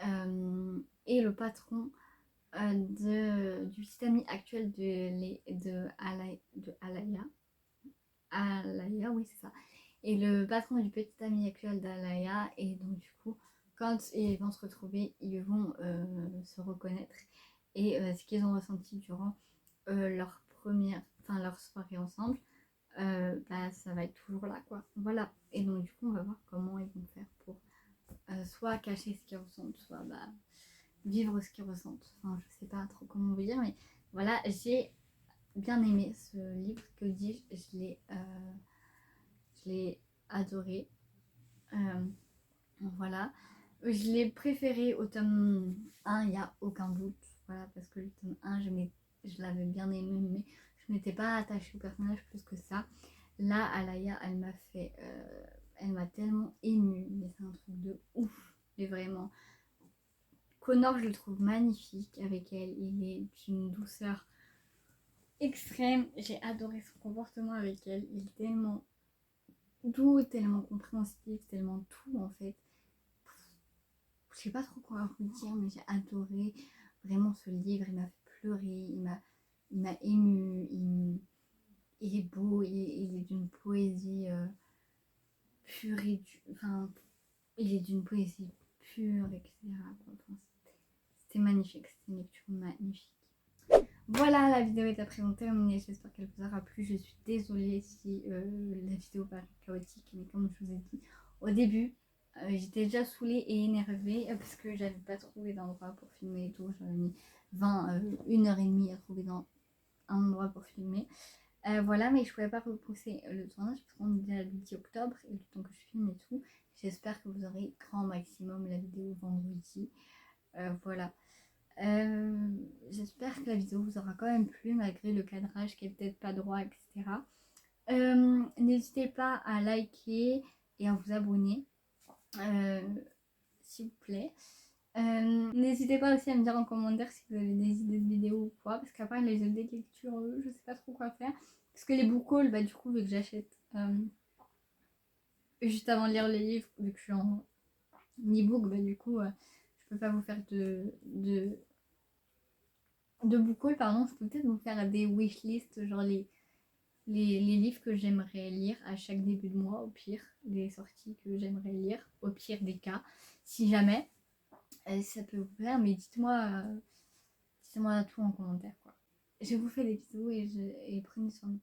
est le patron du petit ami actuel de Alaya. Alaya, oui, c'est ça. Et le patron du petit ami actuel d'Alaya. Et donc, du coup, quand ils vont se retrouver, ils vont se reconnaître. Et ce qu'ils ont ressenti durant leur soirée ensemble, ça va être toujours là quoi. Voilà. Et donc du coup on va voir comment ils vont faire pour soit cacher ce qu'ils ressentent, soit vivre ce qu'ils ressentent. Enfin je sais pas trop comment vous dire, mais voilà, j'ai bien aimé ce livre, que dis-je, je l'ai adoré. Voilà. Je l'ai préféré au tome 1, il n'y a aucun doute. Voilà, parce que le tome 1, je l'avais bien aimé, mais je n'étais pas attachée au personnage plus que ça. Là, Alaya, elle m'a tellement émue, mais c'est un truc de ouf. Et vraiment, Connor, je le trouve magnifique avec elle. Il est d'une douceur extrême. J'ai adoré son comportement avec elle. Il est tellement doux, tellement compréhensif, tellement tout en fait. Je sais pas trop quoi vous dire, mais j'ai adoré vraiment ce livre. Il m'a fait pleurer, il m'a ému. Il est beau, il est d'une poésie pure il est d'une poésie pure, etc. Enfin, c'était magnifique, c'était une lecture magnifique. Voilà, la vidéo est à présent terminée. J'espère qu'elle vous aura plu. Je suis désolée si la vidéo paraît chaotique, mais comme je vous ai dit au début, j'étais déjà saoulée et énervée parce que j'avais pas trouvé d'endroit pour filmer et tout. J'avais mis 1 heure et demie à trouver dans un endroit pour filmer. Voilà, mais je pouvais pas repousser le tournage parce qu'on est déjà le 10 octobre et le temps que je filme et tout. J'espère que vous aurez grand maximum la vidéo vendredi. Voilà. J'espère que la vidéo vous aura quand même plu malgré le cadrage qui est peut-être pas droit, etc. N'hésitez pas à liker et à vous abonner, s'il vous plaît. N'hésitez pas aussi à me dire en commentaire si vous avez des idées de vidéos ou quoi, parce qu'à part les idées de lecture, je sais pas trop quoi faire. Parce que les book hauls, bah du coup, vu que j'achète juste avant de lire les livres, vu que je suis en e-book, bah du coup, je peux pas vous faire de book haul, pardon. Je peux peut-être vous faire des wishlist, genre les livres que j'aimerais lire à chaque début de mois, au pire, les sorties que j'aimerais lire, au pire des cas, si jamais. Ça peut vous plaire, mais dites-moi tout en commentaire, quoi. Je vous fais des bisous et prenez soin de vous.